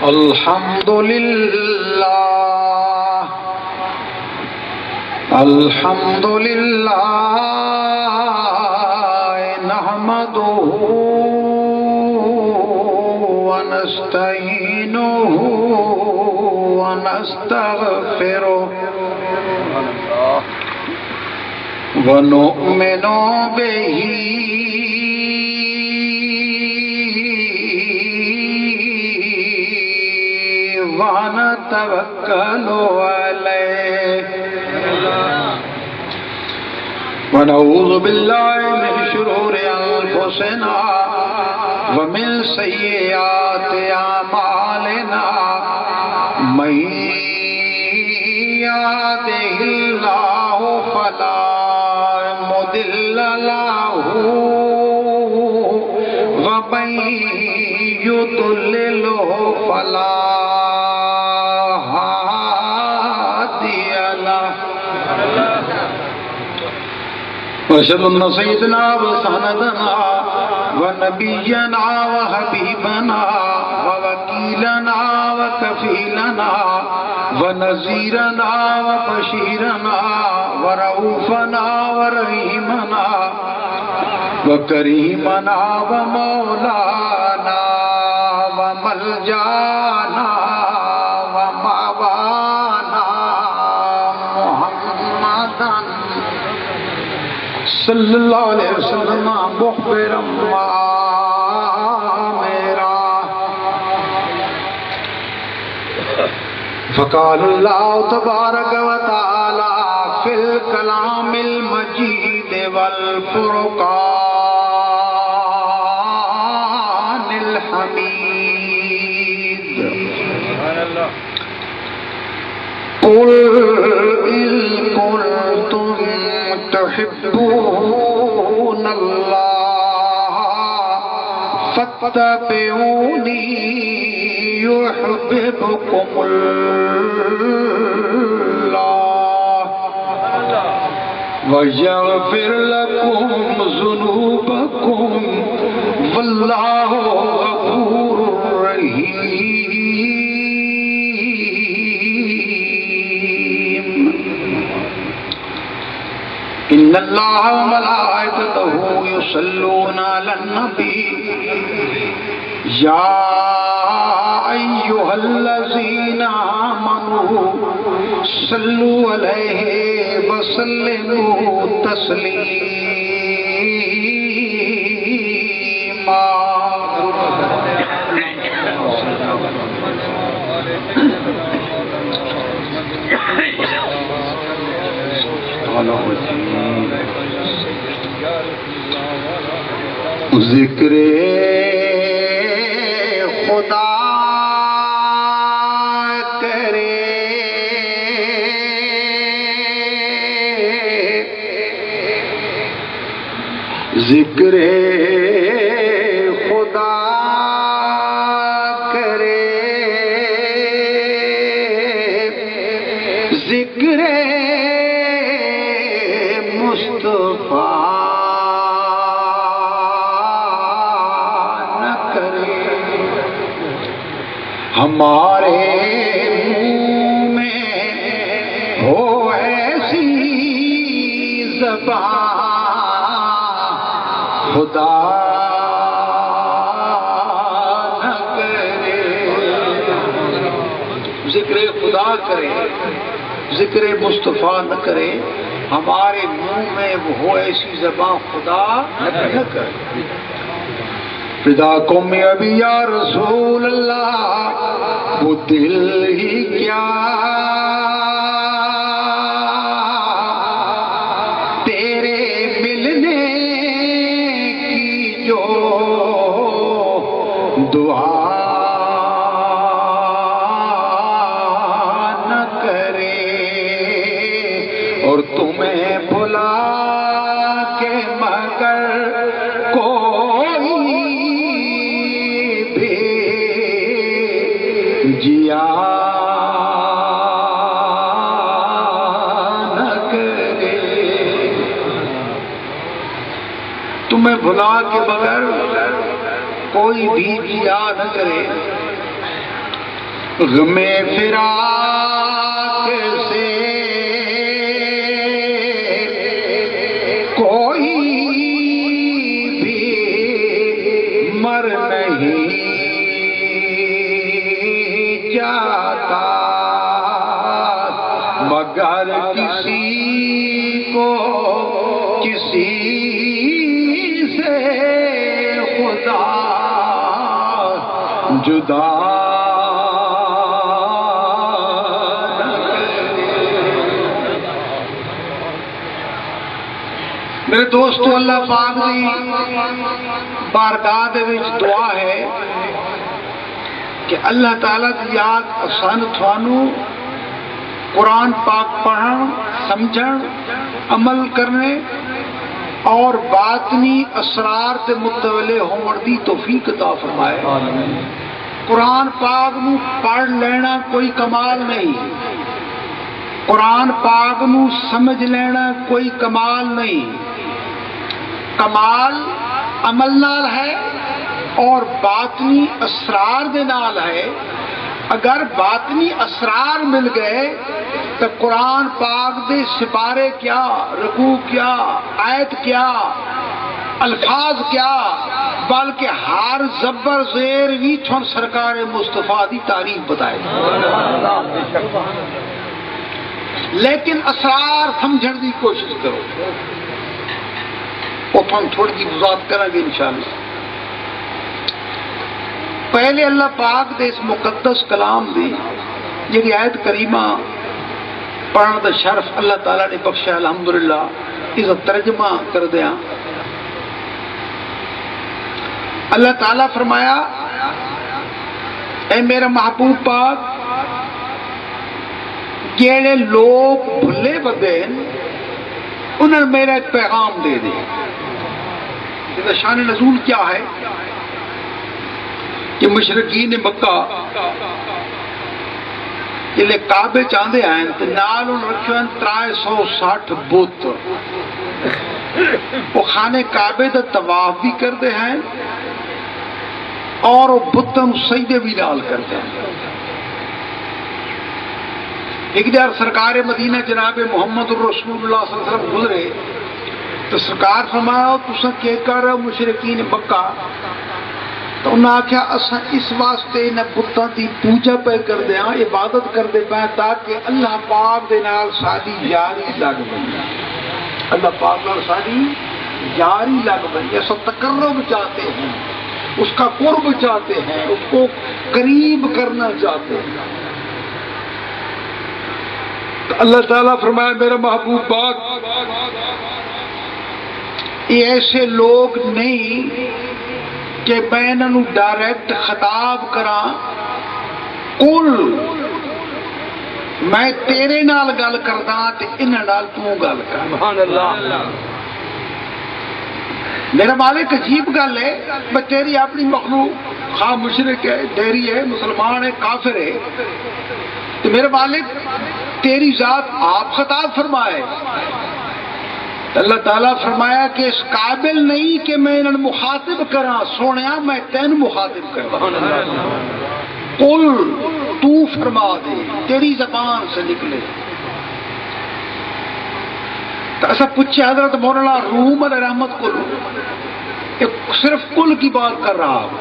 الحمد لله الحمد لله نحمده ونستعينه ونستغفره ونؤمن به ونتوكل عليه ونعوذ بالله من شرور أنفسنا ومن سيئات أعمالنا من يهده الله فلا مضل له ومن يضلله فلا وأشهد أن سيدنا وسندنا ونبينا وحبيبنا ووكيلنا وكفيلنا ونذيرنا وبشيرنا ورؤوفنا ورحيمنا وكريمنا ومولانا وملجانا ومأوانا محمدا صلی اللہ علیہ وسلم مخبرا میرا فقال اللہ تبارک و تعالی فی الکلام المجید والفرقان الحمید قل إن كنتم تحبون الله فاتبعوني يحببكم الله ويغفر لكم ذنوبكم والله غفور رحيم إن الله وملائكته يصلون على النبي يا أيها الذين آمنوا صلوا عليه وسلموا تسليما ذکر خدا کرے ذکر خدا کرے ذکر مصطفیٰ ہمارے منہ میں ہو ایسی زبان خدا نہ کرے ذکر خدا کرے ذکر مصطفیٰ نہ کرے ہمارے منہ میں وہ ہو ایسی زبان خدا نہ کرے فداکم ابی یا رسول اللہ وہ دل ہی کیا تیرے تمہیں بھلا کے بغیر کوئی بھی جیا نہ کرے، غم فراق سے کوئی بھی مر نہیں جاتا، مگر کسی کو کسی سے خدا جدا میرے دوستو، اللہ پاک دی بارگاہ دے وچ دعا ہے کہ اللہ تعالیٰ دی یاد آسان تھانو قرآن پاک پڑھن، سمجھن، عمل کرنے اور باطنی اسرار تے متوجہ ہون دی توفیق عطا فرمائے۔ قرآن پاک نو پڑھ لینا کوئی کمال نہیں، قرآن پاک نو سمجھ لینا کوئی کمال نہیں، کمال عمل نال ہے اور باطنی اسرار دے نال ہے۔ اگر باطنی اسرار مل گئے تو قرآن پاک دے سپارے کیا، رکوع کیا، آیت کیا، الفاظ کیا، بلکہ ہر زبر زیر بھی چھن سرکار مصطفیٰ دی تعریف بتائے۔ لیکن اسرار سمجھن دی کوشش کرو، وہ ہم تھوڑی جی وضاحت کریں گے انشاءاللہ۔ پہلے اللہ پاک دے اس مقدس کلام دی جی آیت کریمہ پڑھنے دا شرف اللہ تعالیٰ نے بخشا، الحمدللہ۔ اس ترجمہ کر دیا، اللہ تعالیٰ فرمایا، اے میرا محبوب پاک، جیڑے لوگ بھلے بدے انہوں نے میرا ایک پیغام دے دے۔ اس شان نزول کیا ہے کہ مشرکین مکہ جلے کعبے چاندے ہیں تو نال ان رکھے ہیں 360 بت، وہ خانے کعبے دا طواف بھی کرتے ہیں اور وہ بتوں سجدے بھی نال کرتے ہیں۔ ایک دار سرکار مدینہ جناب محمد رسول اللہ صلی اللہ علیہ وسلم گزرے تو سرکار فرمایا، تساں کی کر رہے ہو مشرکین مکہ؟ تو انہوں نے آخیا، اساں اس واسطے انہیں بتاں دی پوجا پہ کر دیا، عبادت کر دے پہ تاکہ اللہ پاک دے نال ساری یاری لگ بنے، اللہ پاک نال ساری یاری لگ بنے۔ ایسا تقرب چاہتے ہیں، اس کا قرب چاہتے ہیں، اس کو قریب کرنا چاہتے ہیں۔ تو اللہ تعالیٰ فرمایا، میرا محبوب پاک، یہ ایسے لوگ نہیں کہ میں انہوں ڈائریکٹ خطاب کراں، قل میں تیرے نال گل کردا تے انہاں نال تو گل کر۔ سبحان اللہ۔ میرا مالک عجیب گل ہے، میں تیری اپنی مخلوق خواہ مشرک ہے، ڈیری ہے، مسلمان ہے، کافر ہے، تو میرے مالک تیری ذات آپ خطاب فرمائے۔ اللہ تعالیٰ فرمایا کہ اس قابل نہیں کہ میں انہوں مخاطب کراں، سونیا میں تین مخاطب کروں۔ قل تو فرما دے، تیری زبان سے نکلے۔ تو ایسا پوچھے حضرت مولانا روم علیہ رحمت کو، صرف قل کی بات کر رہا ہوں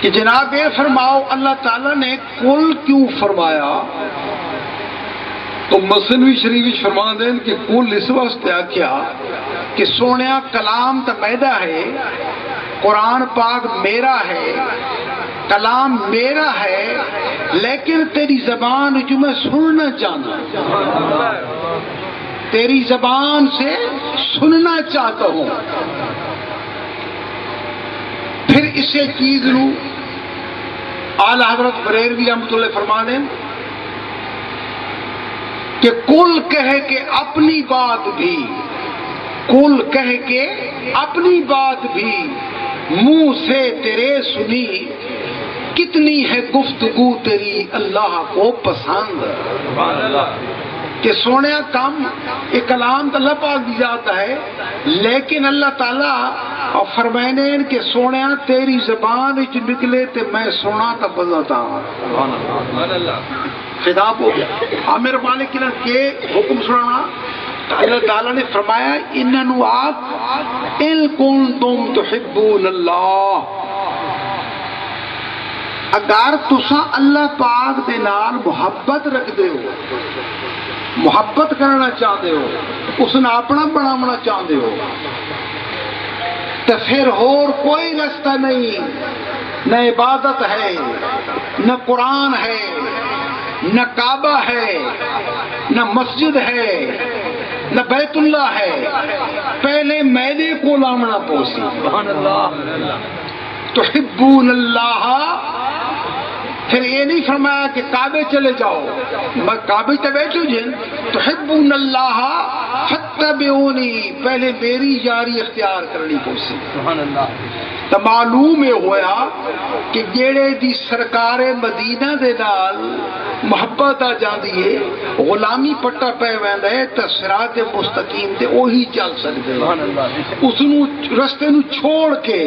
کہ جناب یہ فرماؤ اللہ تعالیٰ نے قل کیوں فرمایا؟ تو مسنوی شریف فرما دیں کہ قل اس واسطے کیا کہ سونیا کلام تو میرا ہے، قرآن پاک میرا ہے، کلام میرا ہے، لیکن تیری زبان جو میں سننا چاہتا، تیری زبان سے سننا چاہتا ہوں۔ پھر اسے چیز لوں اعلی حضرت بریلوی رحمۃ اللہ فرما دیں کہ کل کہہ کے اپنی بات بھی، کل کہہ کے اپنی بات بھی منہ سے تیرے سنی، کتنی ہے گفتگو تیری اللہ کو پسند۔ کہ سونے کام ایک کلام تو اللہ پاک دی جاتا ہے، لیکن اللہ تعالیٰ اور فرمائنے کہ سونے تیری زبان وچ نکلے تے میں سونا تا بزاتا ہوں. خطاب ہو گیا عامر مالک کے حکم سنانا. اللہ تعالیٰ نے فرمایا انہوں آپ ان کنتم تحبون اللہ، اگر تساں اللہ پاک دے نال محبت رکھ دے ہو، محبت کرنا چاہتے ہو، اس نے اپنا بنانا چاہتے ہو، تو پھر اور کوئی رستہ نہیں، نہ عبادت ہے، نہ قرآن ہے، نہ کعبہ ہے، نہ مسجد ہے، نہ بیت اللہ ہے، پہلے میلے کو لامنا پوسی. تحبون اللہ، پھر یہ نہیں فرمایا کہ کعبے چلے جاؤ، کعبے تو بیٹھو جن. تحبون اللہ فاتبعونی، پہلے میری یاری اختیار کرنی پوسی. تو معلوم یہ ہوا کہ جیڑے دی سرکار مدینہ دے نال محبت آ جاندی ہے، غلامی پٹا پہ ویندا ہے، تے صراط مستقیم تے وہی چل سکدے. اس نو رستے نو چھوڑ کے،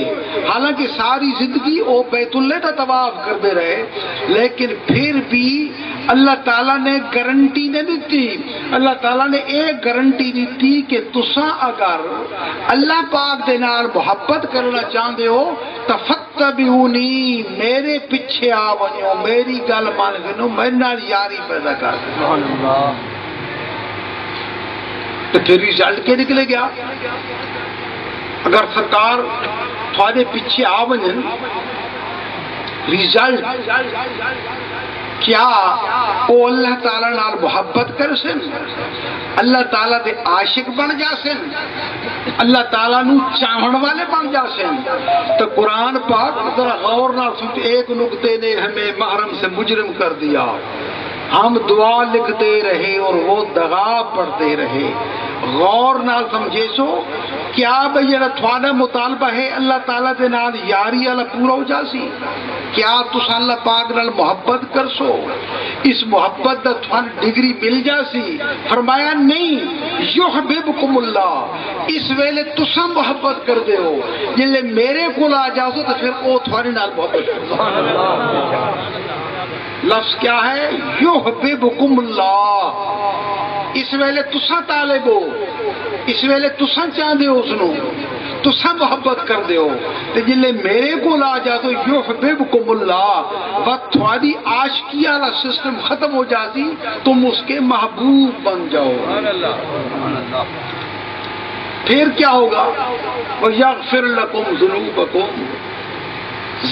حالانکہ ساری زندگی او بیت اللہ دا طواف کرتے رہے، لیکن پھر بھی اللہ تعالیٰ نے گارنٹی نہیں دیتی. اللہ تعالیٰ نے ایک گارنٹی دیتی کہ تساں اگر اللہ پاک دے نال محبت کرنا چاہتے ہو تو فتبعونی، میرے پیچھے آ ونجو، میری گل مان ونو، میرے نال یاری پیدا کر. تو پھر رزلٹ کے نکلے گیا. اگر سرکار تھوڑے پیچھے آ ونجن، رزلٹ کیا وہ اللہ تعالیٰ نال محبت کر سن، اللہ تعالیٰ دے عاشق بن جا سن، اللہ تعالیٰ نو چاہن والے بن جا سن. تو قرآن پاک ذرا غور نال سنتے، ایک نقطے نے ہمیں محرم سے مجرم کر دیا. ہم دعا لکھتے رہے اور وہ دغا پڑھتے رہے. غور نال سمجھے سو کیا بھئی تھوڑا مطالبہ ہے اللہ تعالیٰ دے نال یاری والا پورا ہو جاسی؟ کیا تس اللہ پاک نال محبت کر سو؟ اس محبت دا تھوڑا ڈگری مل جاسی؟ فرمایا نہیں، یحببکم اللہ، اس ویلے تساں محبت کر دے ہو، جلے میرے کو آ جاؤ تو پھر وہ تھوڑے نال محبت کر دو. لفظ کیا ہے؟ یحببکم اللہ. اس ویلے تساں طالب ہو، اس ویلے تساں چاہتے ہو، اس نو تساں محبت کر دے ہو، تے جلے میرے کو آ جا تو یحببکم اللہ، بس تھوڑی عاشقی والا سسٹم ختم ہو جاتی، تم اس کے محبوب بن جاؤ. پھر کیا ہوگا؟ وَيَغْفِرْ لَكُمْ ذُنُوبَكُمْ،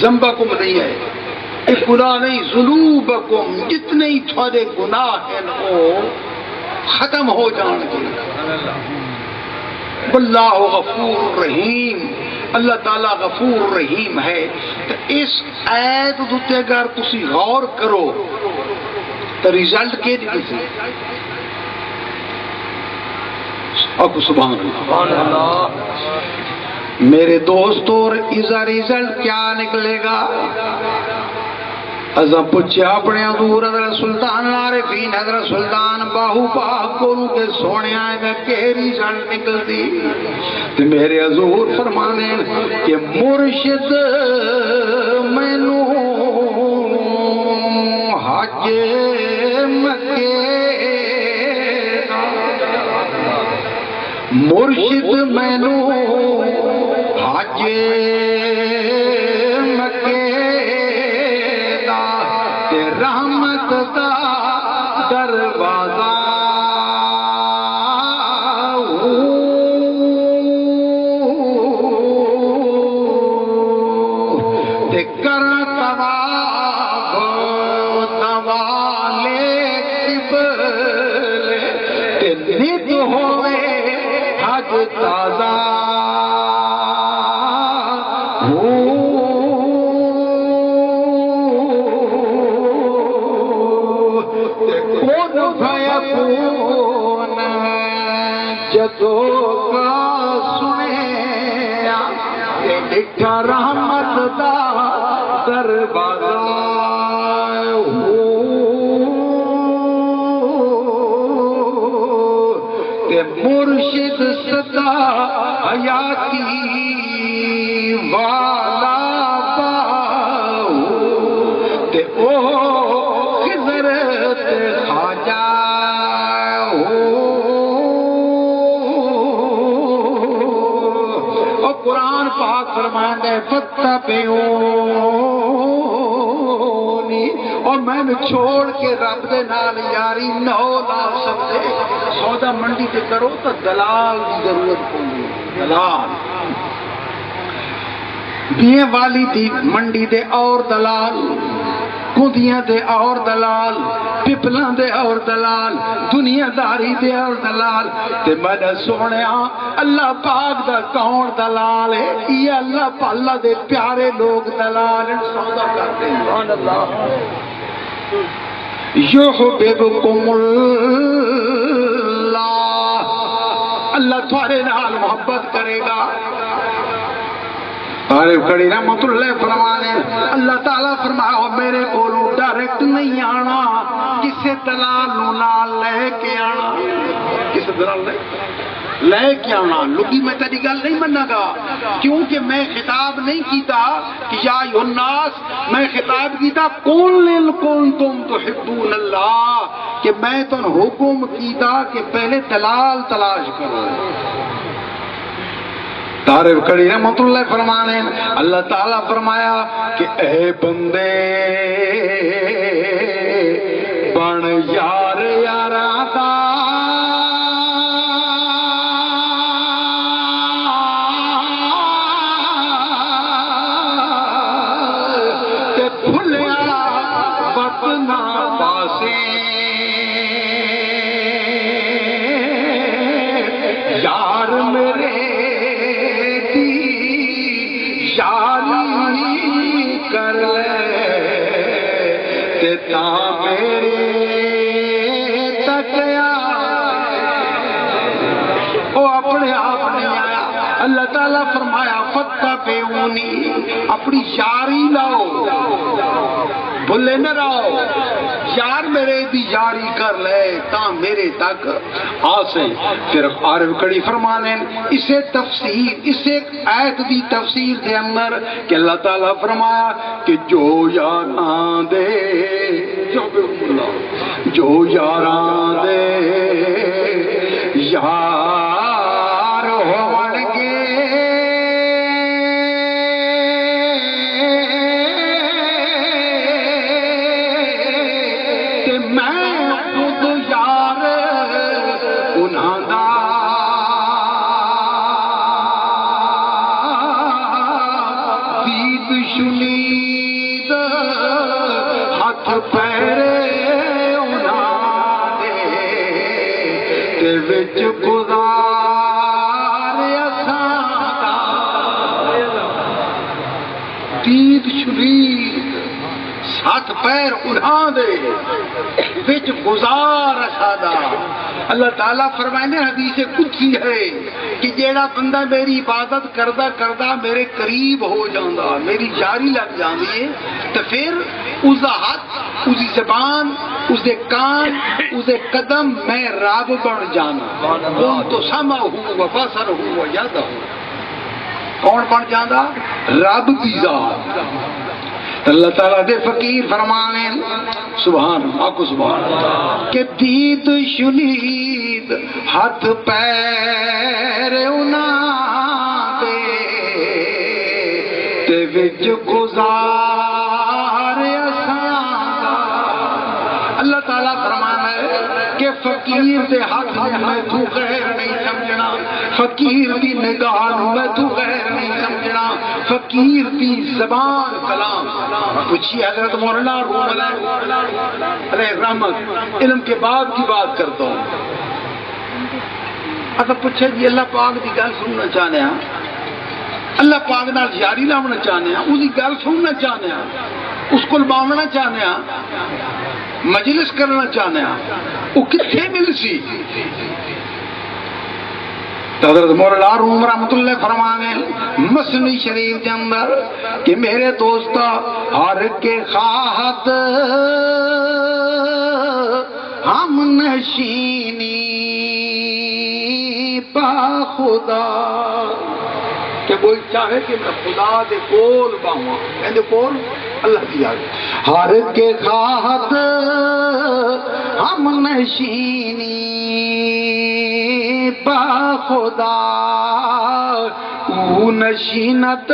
ذنبکم نہیں ہے، ایک گناہ نہیں، ذنوبکم، جتنے ہی تھوڑے گناہ ہیں وہ ختم ہو جان گے. واللہ غفور رحیم، اللہ تعالیٰ غفور رحیم ہے. تو اس آیت دوتے اگر تسی غور کرو تو رزلٹ کے دیکھیں. اب سبحان اللہ. میرے دوستو، اس رزلٹ کیا نکلے گا؟ ازا پوچھا اپنے حضور حضرت سلطان عارفین حضرت سلطان باہو پاک گورو کے سونے آئے میں کہری جان نکل دی. تو میرے حضور فرمانے کہ مرشد مینو حج مکے، مرشد مینو حج رحمت دا دروازہ تے کر طواف دوالے قبلے تے نت ہوئے حج تازہ. جدو کا سنے ڈٹھا رحمت دا دروازہ، حیاتی والا باؤ تے او خضر تے خواجہ اور قرآن پاک فرماتا ہے فَاتَّبِعُونِی اور میں نے چھوڑ کے رب دے نال یاری نو لا سکتے سودا منڈی تے کرو تو دلال دی ضرورت پوندی دلال دیے والی دی منڈی دے اور دلال کندیاں دے اور دلال پپلاں دے اور دلال دنیا داری دے اور دلال تے میں نے سنیا اللہ پاک دا کون دلال ہے یہ اللہ دے پیارے لوگ دلال سودا کرتے ہیں سبحان اللہ یحببکم اللہ اللہ تمہارے نال محبت کرے گا عارف کڑی رحمت اللہ فرمانے اللہ تعالیٰ فرمایا میرے کولوں ڈائریکٹ نہیں آنا کسے دلال نال لے کے آنا کسے دلال لے کے آنا لگی میں تیری گل نہیں مننا گا کیونکہ میں خطاب نہیں کیتا کہ یا ایھا الناس میں خطاب کیتا قل ان کنتم تحبون اللہ کہ میں تن حکم کیتا کہ پہلے دلال تلاش کرو تعریف کری رحمت اللہ فرمانے اللہ تعالیٰ فرمایا کہ اے بندے بن یار یاراں دا تے بھلیا وطنا پاسے یار میرے کر لے تے تاں میرے تک او اپنے آپ نہیں آیا اللہ تعالیٰ فرمایا فَاتَّبِعُونِی اپنی یاری لاؤ بھلے نہ رہو یار میرے دی یاری کر لے تاں میرے تک آسے پھر عارف کڑی فرمانے اسے تفسیر اسے آیت دی تفسیر دے اندر کہ اللہ تعالیٰ فرمایا کہ جو یاراں دے جو یاراں دے یار ہون گے تے میں خود یار انہاں دا دید شنید ہاتھ پیرے انہاں دے تے وچ گزار اساں دا دید شنید ہاتھ پیر انہاں دے وچ گزار اسادا اللہ تعالیٰ فرمائے حدیث قدسی ہے کہ جیڑا بندہ میری عبادت کردہ کردہ میرے قریب ہو جاندہ میری جاری لگ جاندی ہے تو پھر اس دا ہاتھ اس دی زبان اس دے کان اس دے قدم میں رب بن جانا کون تو سمع ہوں و بصر ہوں و ید ہوں کون بن جاندہ رب دی ذات اللہ تعالیٰ دے فقیر فرمانے سبحان آکو سبحان کہ دید شنید ہاتھ پیر انہاں دے تے وچ گزار اساں دا اللہ تعالیٰ فرمانا ہے کہ فقیر دے ہاتھ میں تو غیر نہیں سمجھنا فقیر دی نگاہ میں تو غیر نہیں سمجھنا فقیر دی زبان کلام پوچھیے حضرت مولانا روم علیہ رحمت علم کے بعد کی بات کرتا ہوں اگر پوچھے جی اللہ پاک دی گل سننا چاہنے ہیں اللہ پاک نال یاری لاؤنا چاہنے ہیں اس دی گل سننا چاہنے ہیں اس کو باؤنا چاہنے ہیں مجلس کرنا چاہنے ہیں وہ کتنے مل سی حضرت مولانا روم رحمت اللہ فرمانے مسنی شریف کے اندر کہ میرے دوستا ہر کے خواہت ہم نشینی با خدا کہ کوئی چاہے کہ میں خدا دے کول باواں کہندے کول اللہ دی یاد ہر کے خواہت ہم نشینی با خدا او نشینت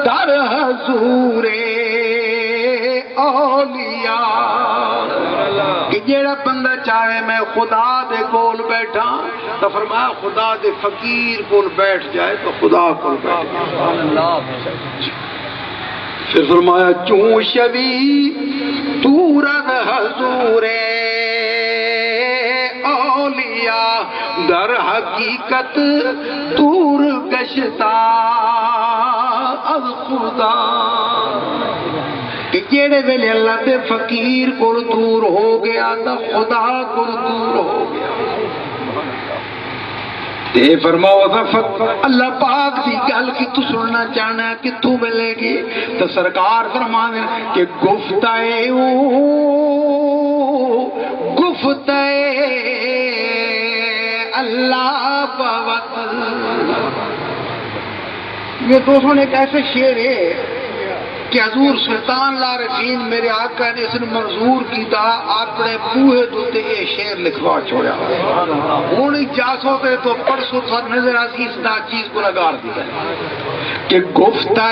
در حضور اولیاء کہ جیڑا بندہ چاہے میں خدا دے کول بیٹھا تو فرمایا خدا دے فقیر کول بیٹھ جائے تو خدا کول بیٹھ جائے پھر فرمایا چون شبی تورد حضور اولیاء در حقیقت دور گشتا از خدا کہ جیڑے ویلے اللہ دے فقیر کو دور ہو گیا تو خدا کو دور ہو گیا تے فرماؤ اللہ پاک دی گل کی تو سننا چاہنا ہے کہ تو ملے گی تو سرکار فرمانے کہ گفتہ اللہ بوت یہ دوستوں نے ایک ایسے شعر ہے کہ حضور سلطان العارفین میرے آقا نے اس نے منظور کیتا اپنے بوہے دوتے یہ شعر لکھوا چھوڑا ہوں جاسو تے تو پرسوں تھا نظر آسی اس دا چیز کو لگار دیا کہ گفتہ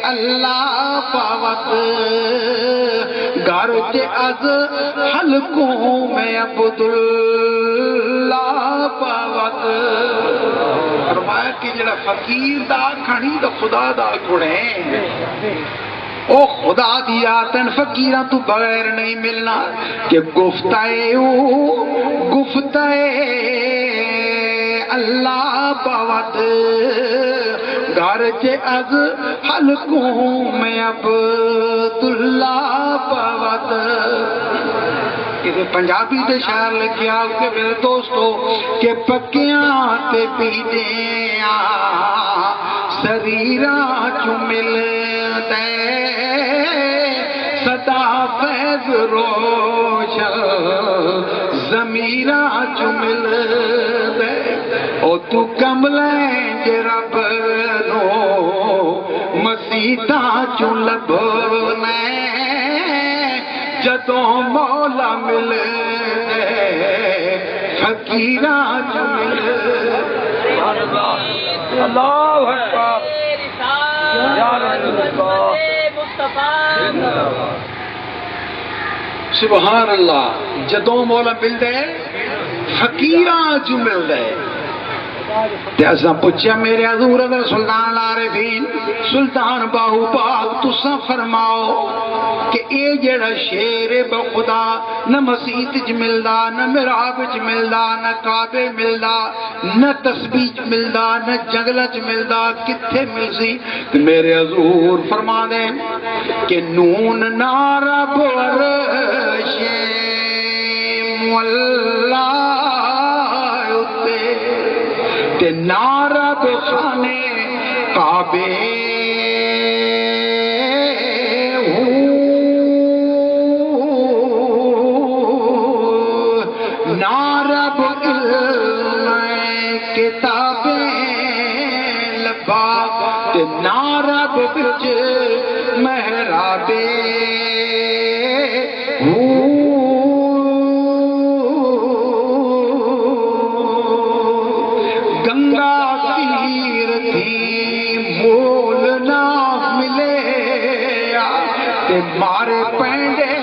اللہ پاوت گھر از حلقوں میں عبداللہ پاوت فرمایا کہ جڑا فقیر دا کھڑی تو خدا دا کھڑے او خدا دیا تن فقیرہ تو بغیر نہیں ملنا کہ گفتہ اللہ باوت گھر چے از حلقوں میں عبداللہ باوت کسی پنجابی دے شاعر لکھیا کہ میرے دوستو کہ پکیاں تے پیدیاں سریراں چو ملتے صدا فیض روشن ضمیراں چو ملتے او تو کملیں جے رب نو مسیطاں چو لبنے جدوں مولا ملے فقیراں چو ملے اللہ اکبر یا رسول اللہ سبحان اللہ جدوں مولا مل دے فقیراں چو مل دے تے اساں پوچھیا میرے حضور حضرت سلطان العارفین سلطان باہو پاک تساں فرماؤ کہ اے جڑا شیر بخدا نہ مسیت چ ملدا نہ محراب چ ملدا نہ کعبے ملدا نہ تسبیح چ ملدا نہ جنگل چ ملدا کتھے ملسی تے میرے حضور فرما دے کہ نون نارا عرش مولا تے نارا خانے کعبے نارب کتابیں لبا تے نارب بچ محرابے گنگا تیر تھی مول نہ ملے تے مارے پینڈے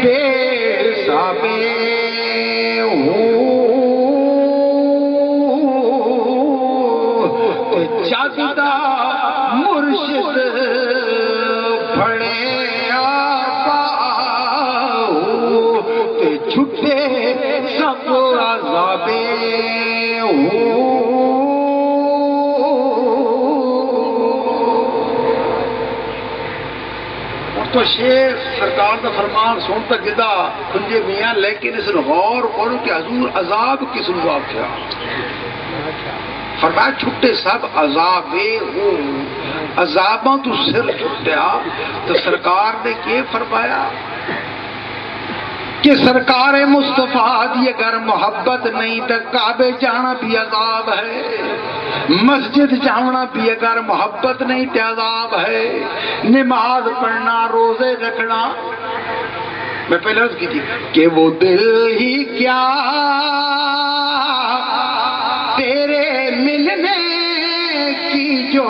دیر سابے جگدا مرشد بھڑے آقا تے چھٹے سب عذابے تو شیر سرکار دا فرمان سن تک گدا کنجے میاں لیکن اس نے غور کرو کہ حضور عذاب کس نے واقعہ فرمایا چھٹے سب عذابے ہو عذاباں تو سر چھٹیا تو سرکار نے کیا فرمایا کہ سرکار مصطفیٰ دی اگر محبت نہیں تو کعبے جانا بھی عذاب ہے، مسجد جانا بھی اگر محبت نہیں تو عذاب ہے، نماز پڑھنا، روزے رکھنا. میں پہلے عرض کی تھی کہ وہ دل ہی کیا تیرے ملنے کی جو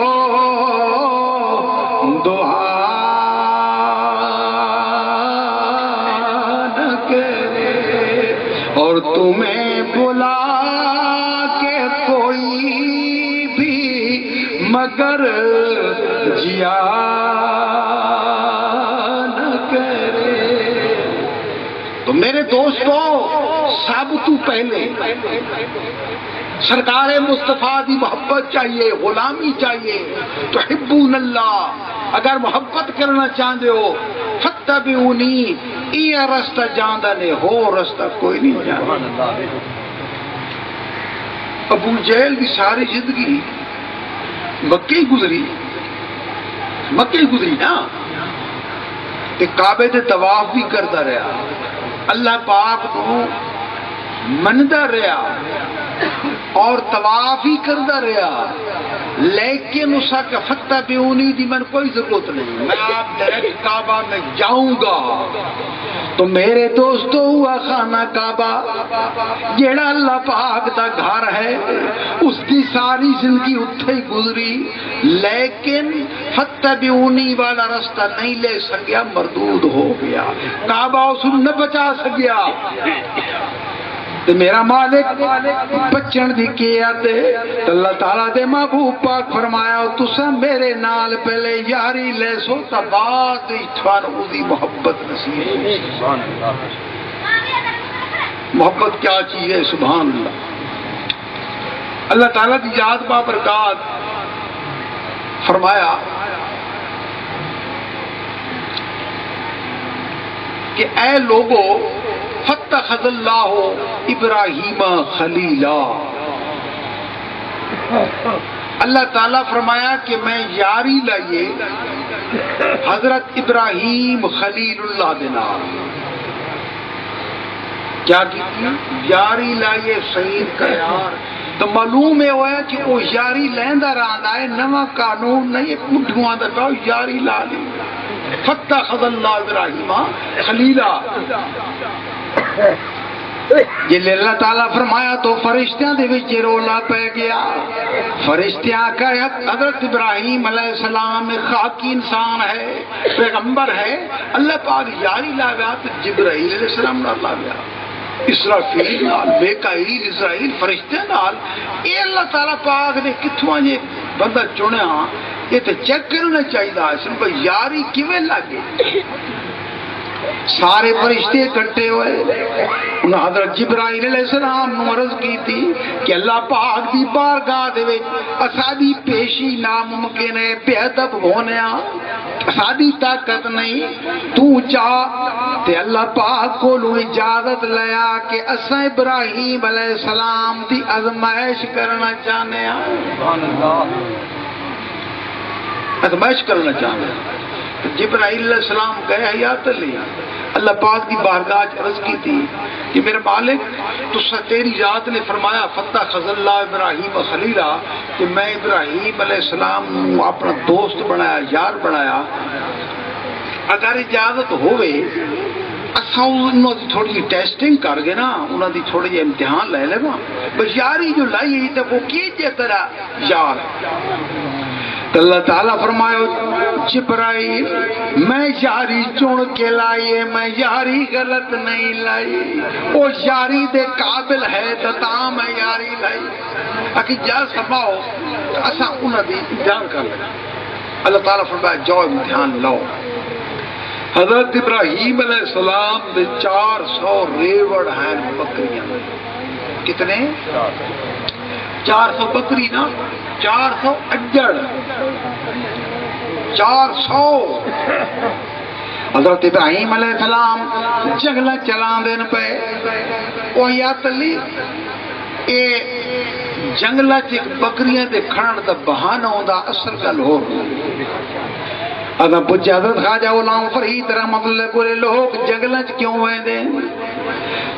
دعا نہ کرے، اور تمہیں بلا کے کوئی بھی مگر جیا نہ کرے. تو میرے دوستو، سب تو پہلے سرکار مصطفیٰ دی محبت چاہیے، غلامی چاہیے. تحبون اللہ، اگر محبت کرنا چاہتے ہو فتبعونی، یہ رستہ جاندہ نے ہو، رستہ کوئی نہیں جانا. ابو جہل کی ساری زندگی مکے گزری نا، تے کعبے تے طواف بھی کرتا رہا، اللہ پاک کو مندا رہا اور طواف ہی کرتا رہا، لیکن اس کا فتبعونی دی من کوئی ضرورت نہیں، میں آپ ڈائریکٹ کعبہ میں جاؤں گا. تو میرے دوستو، ہوا خانہ کعبہ جیڑا اللہ پاک دا گھر ہے، اس کی ساری زندگی اتھے ہی گزری، لیکن فتبعونی والا رستہ نہیں لے سکیا، مردود ہو گیا، کعبہ اس نہ بچا سکیا. تو میرا مالک بچن دی کیا تے اللہ تعالیٰ دے محبوب پاک فرمایا تسا میرے نال پہلے یاری لے سو تا بعد تھانوں دی محبت نصیب. محبت کیا چیز ہے؟ سبحان اللہ. اللہ تعالیٰ کی یاد بابرکات فرمایا کہ اے لوگو فاتخذ اللہ ابراہیم خلیلا. اللہ تعالیٰ فرمایا کہ میں یاری لائیے حضرت ابراہیم خلیل اللہ دینا. کیا کی یاری لائیے شہید کا یار. تو معلوم ہے ہوا کہ وہ یاری لیندہ رہا ہے، نواں قانون نہیں، ایک مٹھواں دا کہو یاری لا لی. فاتخذ اللہ ابراہیم خلیلا. جب اللہ تعالیٰ فرمایا تو فرشتیاں دے وچ رولا پہ گیا. فرشتیاں کہ حضرت ابراہیم علیہ السلام خاکی انسان ہے، پیغمبر ہے، اللہ پاک یاری لا گیا. تو جبرائیل علیہ السلام نہ لا گیا، اسرافیل نال، میکائیل، اسرائیل، فرشتے نال. اے اللہ تعالیٰ پاک نے کتھوں یہ بندہ چنیا؟ یہ تو چیک کرنا چاہیے اصل میں یاری کیویں لگے. سارے فرشتے اکٹھے ہوئے، انہوں حضرت جبرائیل علیہ السلام نے عرض کی تھی کہ اللہ پاک دی بارگاہ دے وچ اسادی پیشی ناممکن ہے، بے ادب ہونے اسادی طاقت نہیں، تو چاہ تے اللہ پاک کو لو اجازت لیا کہ اساں ابراہیم علیہ السلام دی آزمائش کرنا چاہنے ہیں، آزمائش کرنا چاہنے ہیں. جبرائیل علیہ السلام گئے حیات علی، اللہ پاک کی بارگاہ عرض کی تھی کہ میرے مالک تو تیری ذات نے فرمایا فاتخذ اللہ ابراہیم خلیلا، کہ میں ابراہیم علیہ السلام اپنا دوست بنایا، یار بنایا. اگر اجازت ہوئے اساں انہوں دی تھوڑی جی ٹیسٹنگ کر گے نا، انہوں دی تھوڑی جی امتحان لے لے گا، بس یاری جو لائی تو وہ کیجئے تیرا یار. اللہ تعالیٰ فرمایا جبرائیل میں یاری چن کے لائیے، میں یاری غلط نہیں لائی، وہ یاری دے قابل ہے تا میں یاری لائی. اکی جا سماؤ اساں انہوں دی امتحان کر لیں. اللہ تعالیٰ فرمایا جاؤ امتحان لو. حضرت ابراہیم علیہ السلام دے 400 ریوڑ ہیں بکریاں. کتنے؟ 400 بکری نا، 400 اجڑ، 400. حضرت ابراہیم علیہ السلام جنگلہ چلان دین پہ وہ یا تلی اے جنگلہ چک بکریاں دے کھڑن دا بہانہ ہوندا اصل گل ہو. اگر پوچھا حضرت خواجہ غلام فرید رحمت اللہ کو لوگ جنگل کیوں ہوئے دے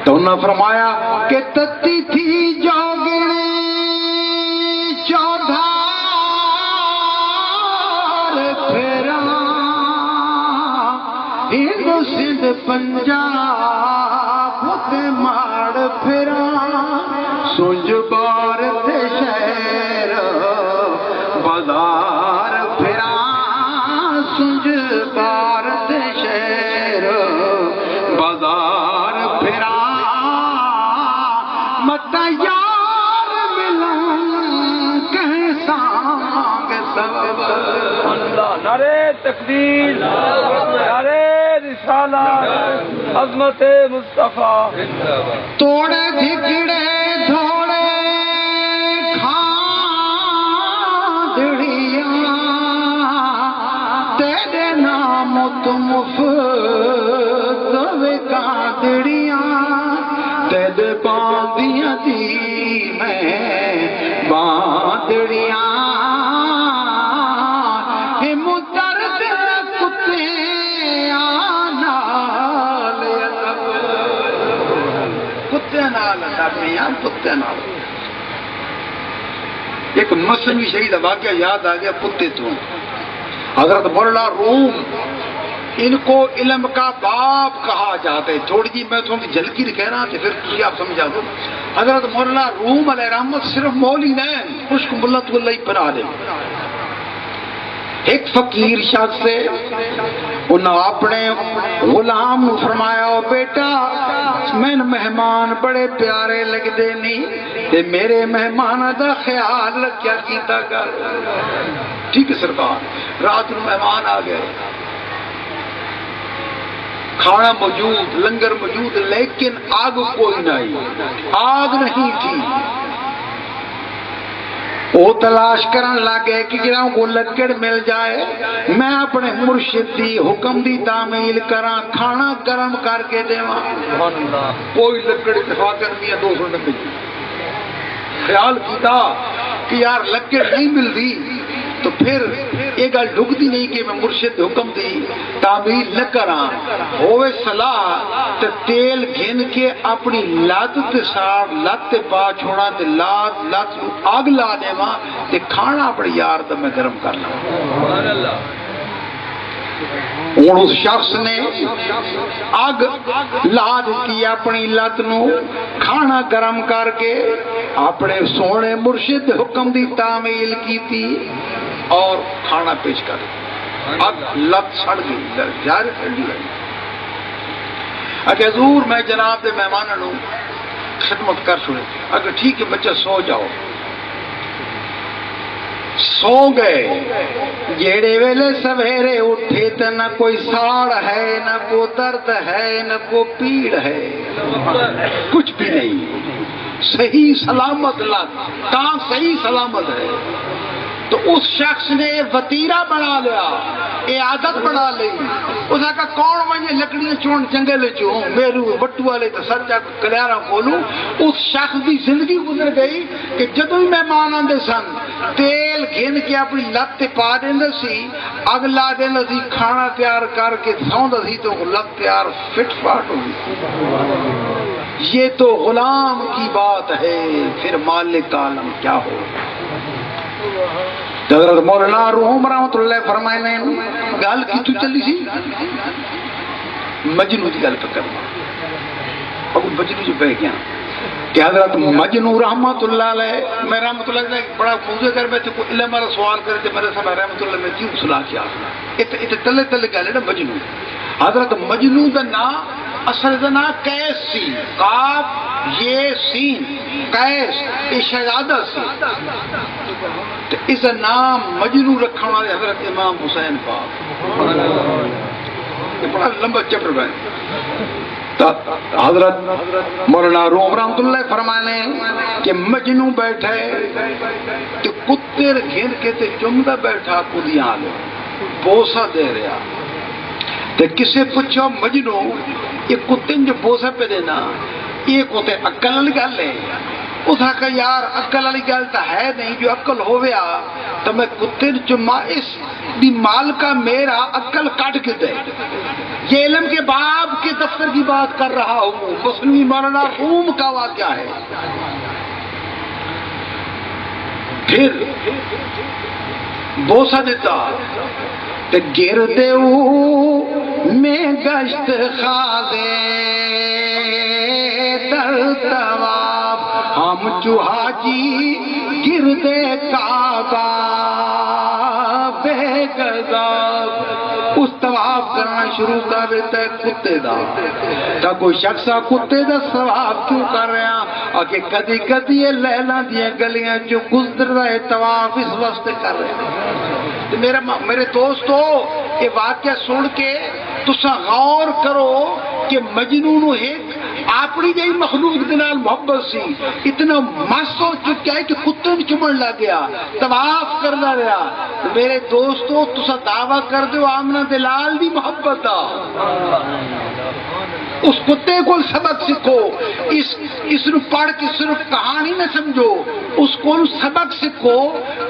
تو انہوں نے فرمایا کہ تتی تھی جوگڑی چودھار پھیرا ہند سندھ پنجاب تے ماڑ پھیرا سنج بار تے شہر بازار پھیرا سنج بار تے شہر بازار پھیرا مت یار ملن کہیں سانگ سبب اللہ نعرے تکبیر نعرے رسالت عظمت مصطفیٰ توڑے دھکڑے دھوڑے کھاندڑیاں تیرے نام تم مفت وکاندڑیاں تیرے باندیاں دی میں باندڑیاں ایک مصنوعی شہید واقعہ یاد آ گیا پتے تو حضرت مولانا روم ان کو علم کا باپ کہا جاتا ہے. تھوڑی جی میں تمہیں جھلکی کہہ رہا تھا پھر کیا آپ سمجھا دو. حضرت مولانا روم علیہ رحمت صرف مولی نہیں خشک ملت اللہ پر عالم ایک فقیر شخص سے انہوں اپنے غلام فرمایا بیٹا میں مہمان بڑے پیارے لگتے نہیں تے میرے مہمان دا خیال رکھیا کیتا کر. ٹھیک ہے سرکار. رات نو مہمان آ گئے کھانا موجود لنگر موجود لیکن آگ کوئی نہیں آگ نہیں تھی. وہ تلاش کرن لگے کہ جنہوں کو لکڑ مل جائے میں اپنے مرشد دی حکم دی تعمیل کراں کھانا گرم کر کے دیواں. کوئی لکڑ اتفاق نہیں 290 خیال کیتا کہ یار لکڑ نہیں ملتی تو پھر یہ گل ڈھکتی نہیں کہ میں مرشد حکم دی تعمیل نہ کراں ہوئے صلاح تے تیل گھن کے اپنی لت تے ساڑ لت تے پا چھوڑا تے لت آگ لا دیواں تے کھانا اپنے یار دا میں گرم کر لوں. سبحان اللہ. اور اس شخص نے آگ لا دیتی اپنی لت نو کھانا گرم کر کے اپنے سونے مرشد حکم دی تعمیل کی تھی اور کھانا پیش کر اب لت سڑ گئی جار ٹھنڈی لگی. اگر حضور میں جناب دے مہمانوں خدمت کر چھوڑے اگر ٹھیک ہے بچہ سو جاؤ. سو گئے جیڑے ویلے سویرے اٹھے تو نہ کوئی ساڑ ہے نہ کوئی درد ہے نہ کوئی پیڑ ہے کچھ بھی نہیں صحیح سلامت لگ کہاں صحیح سلامت ہے. تو اس شخص نے وطیرہ بنا لیا یہ عادت بنا لی. اس نے کہا کون وجہ لکڑیاں چون جنگل چوں میرو وٹو والے تو سچا کلیارا کھولوں. اس شخص کی زندگی گزر گئی کہ جدو ہی مہمان آتے سن تیل گھن کے اپنی لت پا دینا سی اگ لا دینا سی کھانا تیار کر کے سوندا سی تو لت تیار فٹ فاٹ ہو گئی. یہ تو غلام کی بات ہے پھر مالک عالم کیا ہو. حضرت مولانا روم رحمت اللہ فرمائے نے گل کی تو چلی سی مجنو کی گل پہ کرنا اب مجنو جو بہ گیا کہ حضرت مجنو رحمت اللہ علیہ میں رحمت اللہ علیہ بڑا موضوع کر بیٹھے کوئی علم والا سوال کرے میرے صاحب رحمت اللہ میں کیوں صلاح کیا اتنے تلے تلے گل ہے نا مجنو. حضرت مجنو دا نام اصل دا نام قیس سی قاف یہ سین قیس یہ شہزادہ سی تو اس نام مجنو رکھنے والے حضرت امام حسین پاک. یہ بڑا لمبا چیپٹر ہے. حضرت مولانا روم رحمت اللہ فرمانے کہ مجنو بیٹھے تو کتے گھن کے تے چمدا بیٹھا کدیاں لے بوسا دے رہا تو کسے پوچھو مجنو یہ کتے جو بوسا پہ دینا یہ کتے عقل گل ہے اس کا یار عقل والی گل تو ہے نہیں، جو عقل ہویا تو میں کتے نو چما، اس دی مالکہ میرا عقل کٹ کے دے۔ یہ علم کے باب کے دفتر کی بات کر رہا ہوں، مسلم مولانا روم کا واقعہ ہے۔ پھر بوسہ دیتا تے گردے میں گشت خاضے در طواف، ہم چوہاجی گردے کعبہ بے گزاب، اس طواف کرنا شروع کر دیتا ہے کتے دا۔ تا کوئی شخص کتے دا ثواب کیوں کر رہا آکے کدی کدی یہ لیلا دیا گلیاں جو گزر رہے طواف اس واسطے کر رہے ہیں۔ میرے دوستو یہ واقعہ سن کے تسا غور کرو کہ مجنون ایک اپنی جی مخلوق دے نال محبت سی، اتنا مست ہو چکا ہے کہ کتے نوں چمن لگ گیا، طواف کردا رہا۔ میرے دوستو تسا دعویٰ کر دیو آمنہ دلال دی محبت دا، اس کتے کو سبق سکھو، اس نو پڑھ کے صرف کہانی نہ سمجھو، اس کو سبق سکھو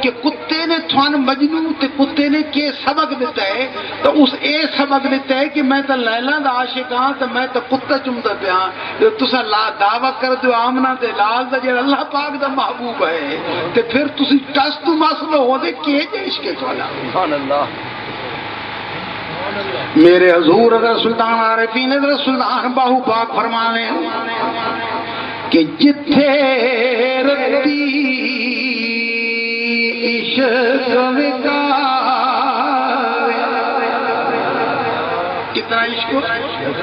کہ کتے نے تھوان مجنون تے کتے نے کیا سبق دیتا ہے، تو اس اے سبق دیتا ہے کہ میں تو لیلا دا عاشق ہاں تو میں تو کتا چمتا پیا ہاں۔ تسا دعویٰ کر دیو آمنہ دے لال دا جڑا اللہ پاک دا محبوب ہے، تے پھر تسی ٹس تو مسئلہ ہو دے کہ جے عشق تھوڑا۔ سبحان اللہ۔ میرے حضور اگر سلطان عارفین حضرت سلطان باہو پاک فرمانے کہ جتھے رتی عشق وکار، کتنا عشق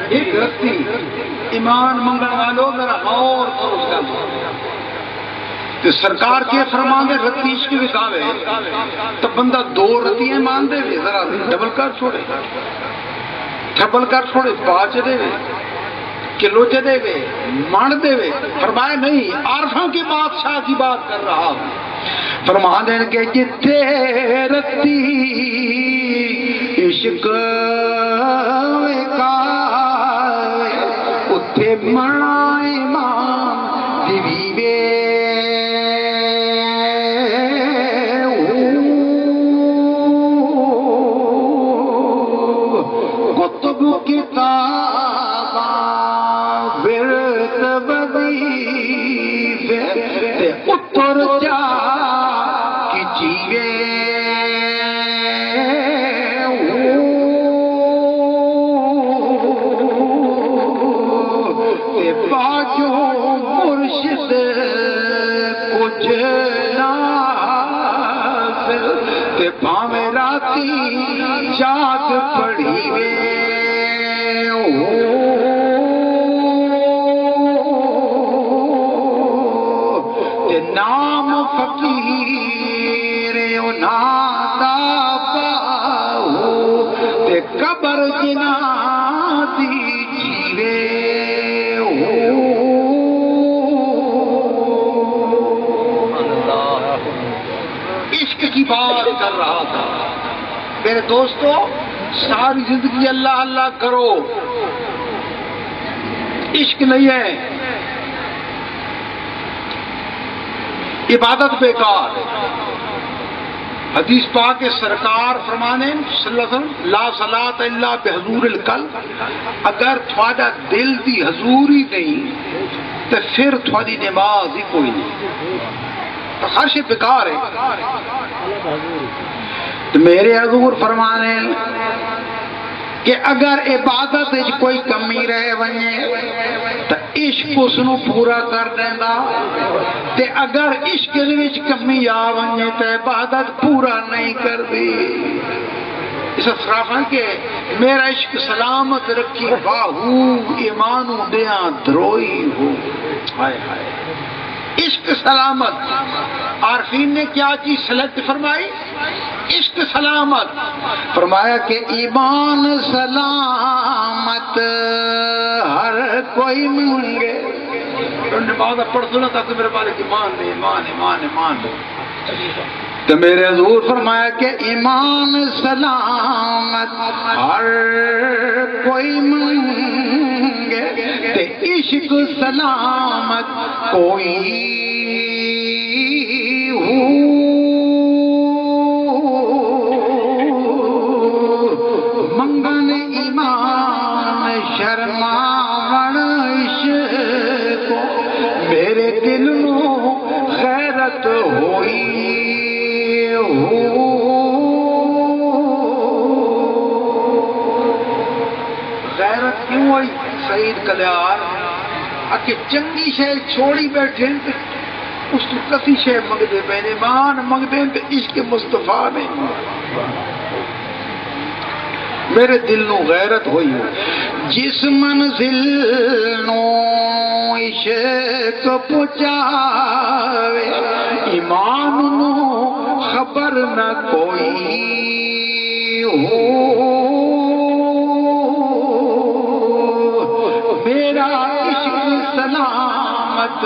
ایک رتی، ایمان منگل والوں ذرا اور اس کا تو سرکار کے فرمان دے رتی عشق وکاوے تو بندہ دو رتیاں مان دے وے، ذرا ڈبل کر چھوڑے، ڈبل کر چھوڑے، پانچ دے وے، کلو دے وے، من دے وے۔ فرمایا نہیں، عارفوں کے بادشاہ کی بات کر رہا ہوں۔ فرمان دے کہ جتھے رتی عشق وکاوے اتھے منا ایمان دیوی وے۔ جاگ پڑی وے نام فقیر نادا باہو تے قبر جنا دی جیوے۔ عشق کی بات کر رہا تھا۔ میرے دوستو ساری زندگی اللہ اللہ کرو، عشق نہیں ہے، عبادت بیکار ہے۔ حدیث پاک کے سرکار فرمانے صلی اللہ علیہ وسلم لا صلاۃ الا بحضور القلب، اگر تھوڑا دل دی حضوری نہیں تو پھر تھوڑی نماز ہی کوئی نہیں، تو ہر شے بیکار ہے۔ تو میرے حضور فرمانے کہ اگر عبادت کوئی کمی رہ ونجے تو عشق اس نو پورا کر دینا، تے اگر عشق وچ کمی آ ونجے تو عبادت پورا نہیں کر دی۔ اس افرافاں کہ میرا عشق سلامت رکھی باہو ایمانو دیاں دروئی ہو۔ ہائے ہائے، عشق سلامت۔ عارفین نے کیا چیز سلیکٹ فرمائی؟ عشق سلامت۔ فرمایا کہ ایمان سلامت ہر کوئی مانگے، نماز پڑھ سنا تھا کہ میرے مالک ایمان دے، ایمان ایمان ایمان دے۔ تو میرے حضور فرمایا کہ ایمان سلامت ہر کوئی مانگے، تے عشق سلامت کوئی سعید کلیار کہ چنگی شے چھوڑی بیٹھے تے اس کو کسی شے منگدے پے نے، مان منگدے تے عشق مصطفیٰ نے میرے دل نو غیرت ہوئی ہو جس منزل نو عشق پہنچاوے ایمان نو خبر نہ کوئی ہو میرا عشق سلامت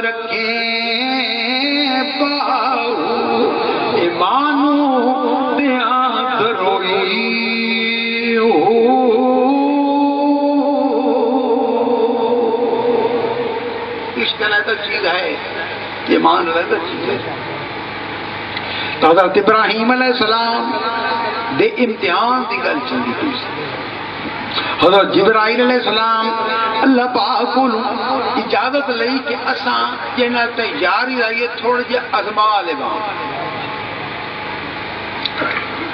رکھے باہو ایمانو دیانت روئی عشق علیحدہ چیز ہے، ایمان علیحدہ چیز ہے۔ تو حضرت ابراہیم علیہ السلام دے امتحان دی گل چلی ہوئی سی۔ حضرت جبرائیل علیہ السلام اللہ پاک کو اجازت لئی کہ اساں جنہ تیاری رہیے تھوڑے جے ازما لے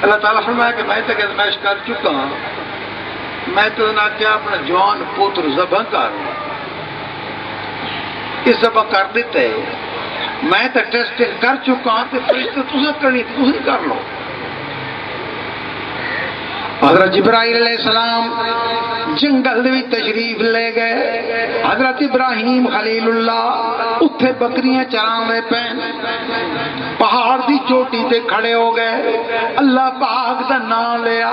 اللہ تعالیٰ فرمایا کہ میں تک ازمائش کر چکا ہوں، میں تو نہ کیا اپنا جوان پوتر ذبح کر اس ذبح کر دیتے میں تو ٹیسٹنگ کر چکا ہوں تو فرشتے تسے کرنی تسے کر لو۔ حضرت جبرائیل علیہ السلام جنگل بھی تشریف لے گئے، حضرت ابراہیم خلیل اللہ اتھے بکریاں چراوے پین پہاڑ دی چوٹی تے کھڑے ہو گئے، اللہ پاک دا نام لیا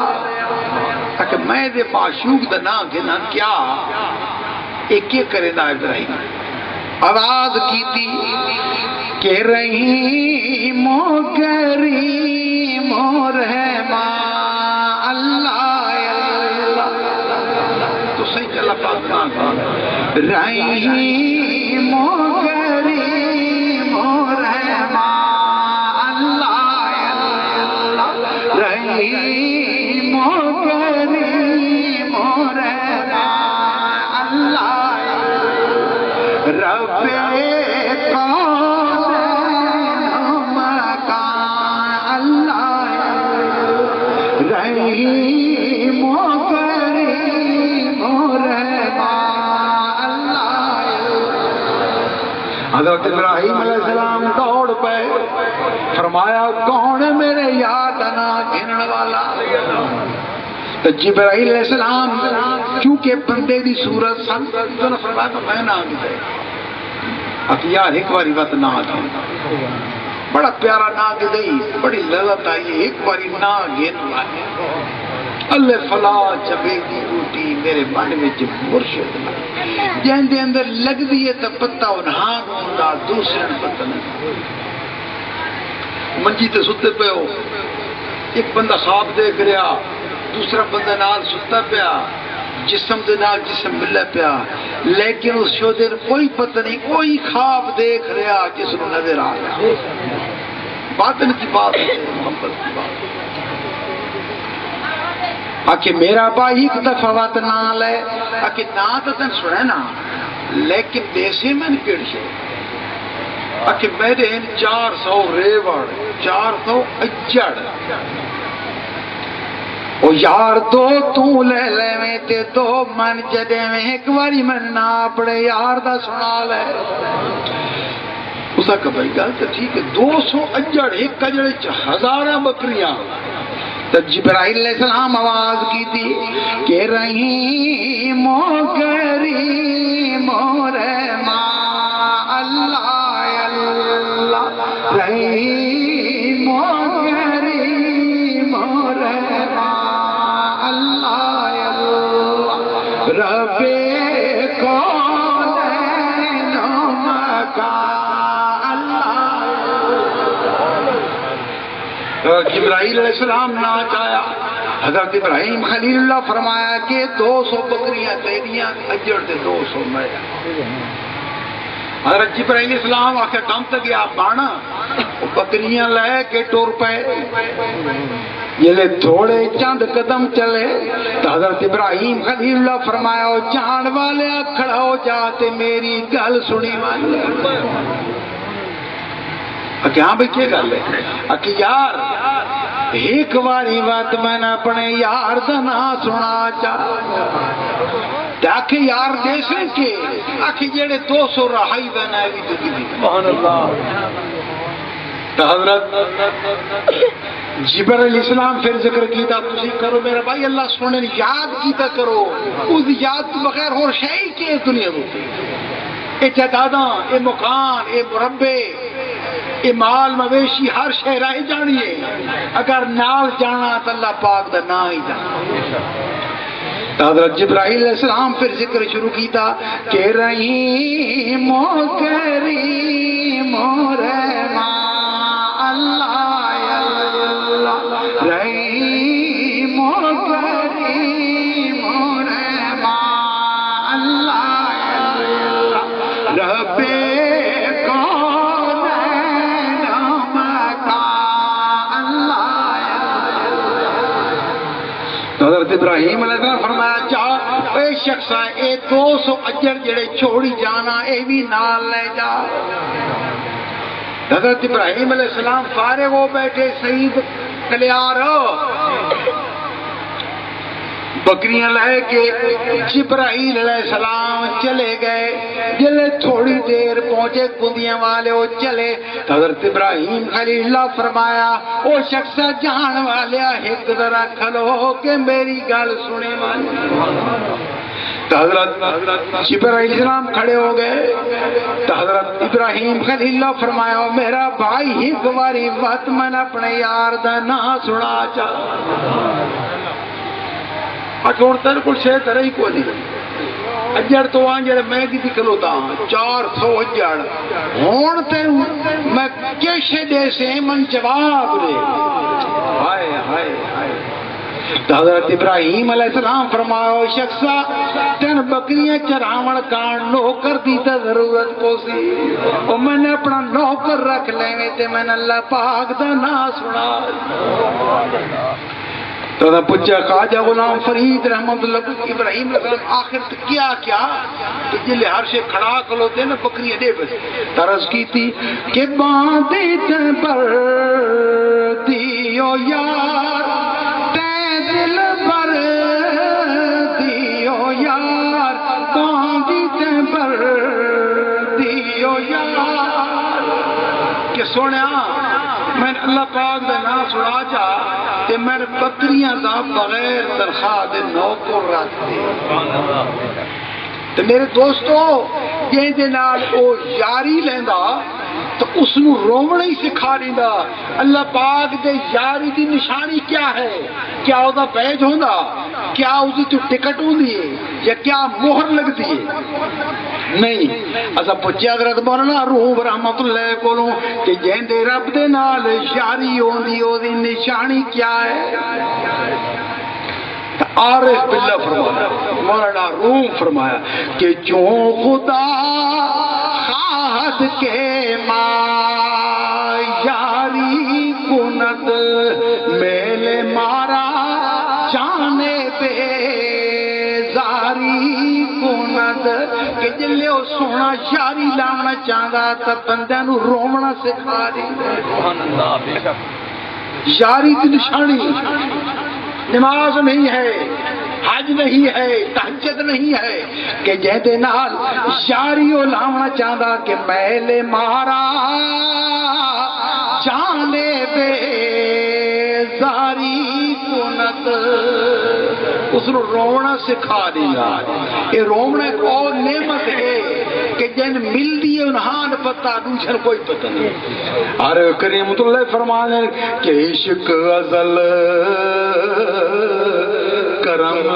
کہ میں دے معشوق دا نام گنا کیا ایک ایک کرے نا ابراہیم آواز کی تھی کہ رحیم و کریم و رحمان تو صحیح چلا پاک رحیم و کریم و رحمان اللہ رحیم و کریم و رحمان اللہ رب رحیم و کریم و رحمان اللہ۔ حضرت ابراہیم علیہ السلام دوڑ پے فرمایا کون میرے یاد نہ گھنن والا؟ تو جبرائیل علیہ السلام چونکہ بندے دی صورت سن تو نے فرمایا تو میں نہ گئے یار ایک باری بات نہ گھن بڑا پیارا نا گئی بڑی لذت آئی ایک باری نا گھن اللہ فلا چبے دی روٹی میرے من میں مرشد جن دے اندر لگ دیئے تا پتہ انہاں گوندا دوسرے نے پتہ نہیں منجی تے ستے پہ ہو ایک بندہ خواب دیکھ رہا دوسرا بندہ نال ستا پیا جسم دے نال جسم ملے پیا لیکن اس شودے کوئی پتہ نہیں کوئی خواب دیکھ رہا جس کو نظر آ رہا باطن کی بات ہے محبت کی بات آکے میرا بھائی ایک دفعہ وقت نہ لے آکے نا تو تن سنے نا لیکن دیسے میں نکڑ شے آکے میرے 400 ریوڑ 400 اجڑ او یار دو تو لے لے میں تے دو من جدے میں ایک واری من نہ پڑے یار دا سنا لے اسا کہ بھائی گل تو ٹھیک ہے 200 اجڑ ایک کجڑے 1000 بکریاں تو جبرائیل علیہ السلام آواز کی تھی کہ رحیم و کریم و رحمان اللہ اللہ رحیم و کریم و رحمان اللہ اللہ رب کونین و مکان اللہ۔ جبرائیل علیہ السلام نہ چاہیا حضرت ابراہیم خلیل اللہ فرمایا کہ 200 بکریاں تیریاں اجڑ تے 200 میں حضرت جبرائیل علیہ السلام آکے کام تک گیا بانا بکریاں لے کے ٹور پہ یہ تھوڑے چند قدم چلے تو حضرت ابراہیم خلیل اللہ فرمایا جان والے کھڑا ہو جاتے میری گل سنی والے ہاں بھئی کیا گل ہے یار ایک باری بات میں نے اپنے یار دا نا سنا چا آخ یار دیسے کے آخ جڑے 200 رہائی بنا بھی تو کی سبحان اللہ تو حضرت جبرائیل علیہ السلام پھر ذکر کیتا تسی کرو میرا بھائی اللہ سونے نے یاد کیتا کرو اس یاد تو بغیر اور شئی کے دنیا کو اے جداداں اے مکان اے مربع اے مال مویشی ہر شے راہ جانیے اگر نال جانا تو اللہ پاک دا نا ہی جانا حضرت جبرائیل علیہ السلام پھر ذکر شروع کیتا کہ رحیم و کریم و رحمان اللہ رحیم و کریم و رحمان اللہ رب حضرت ابراہیم علیہ السلام فرمایا جا اے شخص اے 200 اجر جڑے چھوڑی جانا اے بھی نال لے جا حضرت ابراہیم علیہ السلام فارغ ہو بیٹھے سعید کلیار بکریاں لے کے جبرائیل علیہ السلام چلے گئے جلے تھوڑی دیر پہنچے گندیاں والے وہ چلے حضرت ابراہیم خلیل اللہ فرمایا وہ شخص جان والے ایک ذرا کھلو کہ میری گل سنے والے تو حضرت جبرائیل علیہ السلام کھڑے ہو گئے تو حضرت ابراہیم خلیل اللہ فرمایا میرا بھائی ایک باری وقت میں نے اپنے یار دا نا سنا چاہ اچھوڑ تر کو شے ترہی کو نہیں اجڑ تو آنجڑ میں کی دکھلو دا 400 اجڑ ہون تے میں کیشے دے سے من جواب دے ہائے ہائے ہائے حضرت ابراہیم علیہ السلام فرماؤ شخصا تین بکریاں چراون کان نوکر دیتا ضرورت کو سی اور میں نے اپنا نوکر رکھ لینے تے میں نے اللہ پاک دا نا سنا تو دا پچھا خواجہ غلام فرید رحمت اللہ ابراہیم علیہ السلام آخر تو کیا کہ جلے ہر شے کھڑا کلو تے نا بکریاں دے بس ترس کی تھی کہ باندھی تے پر دیو یار تے دل پر دیو یار باندھی تے پر دیو یار کہ سونے میں اللہ پاک دا نا سنا چا کہ میں بکریاں دا بغیر تنخواہ دے نوکر رکھتے تو میرے دوستو یہ دے نال او یاری لیندا تو اس نو رومنا ہی سکھا دیندا اللہ پاک دے یاری دی نشانی کیا ہے کیا او دا بیج ہوندا کیا اس دی تو ٹکٹ ہوندی ہے یا کیا مہر لگتی ہے نہیں اسا پوچھیا حضرت مولانا روح رحمت اللہ کولوں کہ جیندے رب دے نال یاری ہوندی او دی نشانی کیا ہے عارف باللہ فرمایا مولانا روح فرمایا کہ جو خدا خواہد کے ماں یاری کند میل مارا جانے بے زاری کند کہ جلے وہ سونا یاری لانا چاہتا تو بندے نو رومنا سکھا دی یاری کی نشانی نماز نہیں ہے حج نہیں ہے تہجد نہیں ہے کہ جہدے نال یاری او لاونا چاہدا کہ میل مارا جانے بے زاری کنت اس نے رونا سکھا دیا یہ رونا ایک اور نعمت ہے کہ جن مل دیئے انہاں پتہ دوسر کوئی پتہ نہیں ارے کریم اللہ فرمانے کہ عشق ازل کرم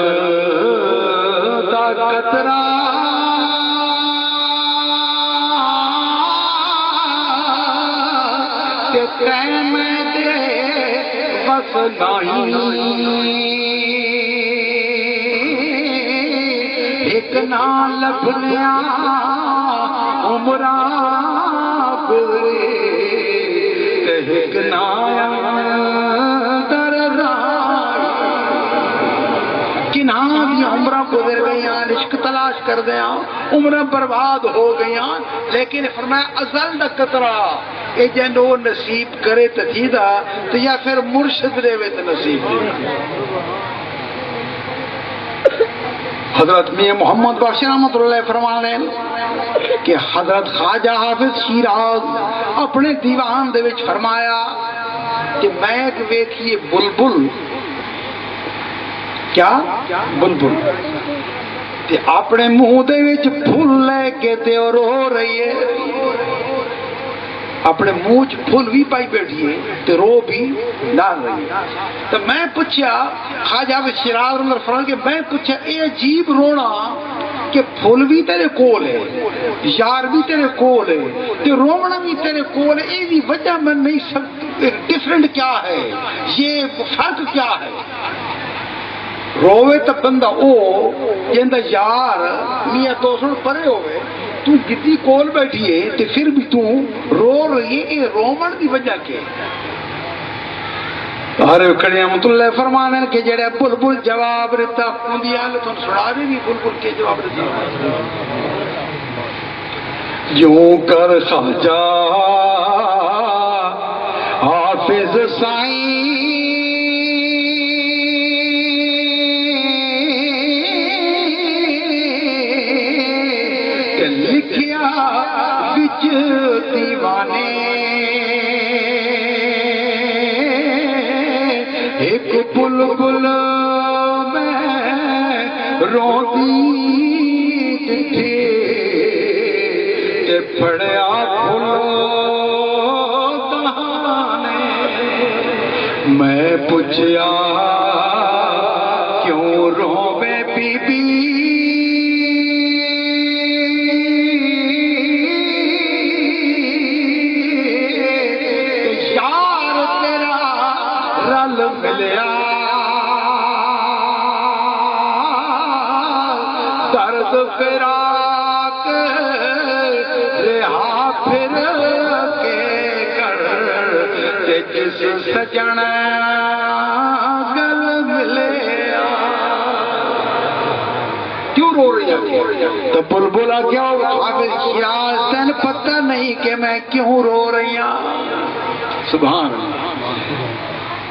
دا قطرہ کہ قیم دے بس نہیں ایک نہ لبھنیا عمرہ گزرے ایک نہ در رائی کنہاں بھی عمرہ گزر گئیاں عشق تلاش کر دیاں عمرہ برباد ہو گئیاں لیکن فرمایا ازل دا قطرہ اے جن وہ نصیب کرے تو تھیدا تو یا پھر مرشد دے وے تو نصیب دے. حضرت میاں محمد بخش رحمۃ اللہ فرمانے کہ حضرت خواجہ حافظ شیراز اپنے دیوان دے وچ فرمایا کہ میں ویکھیے بلبل کیا بلبل تے اپنے منہ دے وچ پھول لے کے تے رو رہی ہے، اپنے منہ چ پھول بھی پائی بیٹھی ہے تے رو بھی ڈال رہی ہے. تو میں پوچھا خواجہ حافظ شیراز عمر فرمان کہ میں پوچھا اے عجیب رونا کہ پھول بھی تیرے کول ہے، یار بھی تیرے کول ہے تے رونا بھی تیرے کول ہے، یہ وجہ میں نہیں سکتی، ڈفرنٹ کیا ہے، یہ فرق کیا ہے؟ روے تو بندہ او جندا یار میاں تو سن پرے ہوئے تو جتنی کول بیٹھی ہے تے پھر بھی تو رو رہی ہے، یہ رومن دی وجہ کیا ہے؟ ہر کڑے رحمت اللہ فرمانے کہ جڑے بلبل جواب رتا اندی حال تو سنا دے بھی بلبل کے جواب رتا یوں کر خواجہ حافظ سائیں لکھیا وچ دیوانے ایک بلبل میں روتی تھی تے پڑیا پھول دہانے میں پوچھیا کیوں روے بی بی ملیا درد فراق رہا پھر کے کر تے جس سجن گل ملیا. کیوں رو رہی ہے؟ تو بلبلا کیا حافظ شیراز تن پتہ نہیں کہ میں کیوں رو رہی ہوں. سبحان اللہ.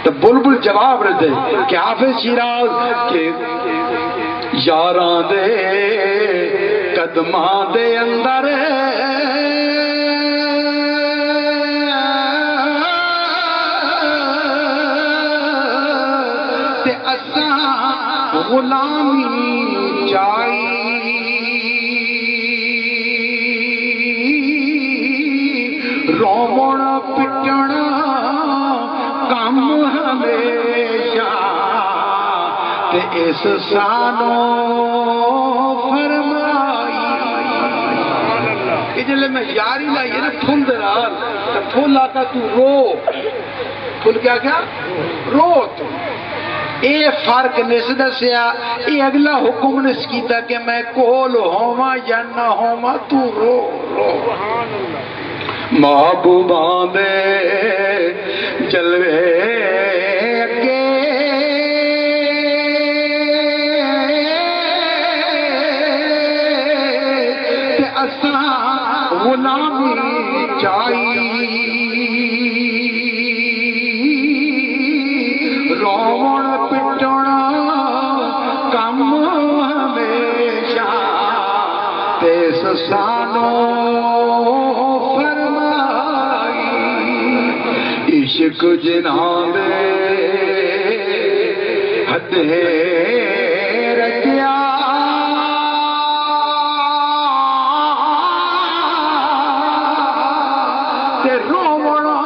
تو بلبل جواب رہتے کہ حافظ شیراز کے یاراں دے قدماں دے اندر تے اساں غلامی چائی رومن پٹن کم ہمیشہ تے اس سانو فرمائی. کہ جلے میں یاری لائیے نا پھول درار تو پھول آتا تو رو، پھول کیا کیا رو. تو اے فرق نس دسیا، اے اگلا حکم نس کیتا کہ میں کول ہوواں یا نہ ہوواں تو رو رو. محبوباں دے جلوے اگے تے اساں غلامی چائی روڑ پٹن کم ہمیشہ تے سانو عشق جناں دے حد رکھیا تے رونا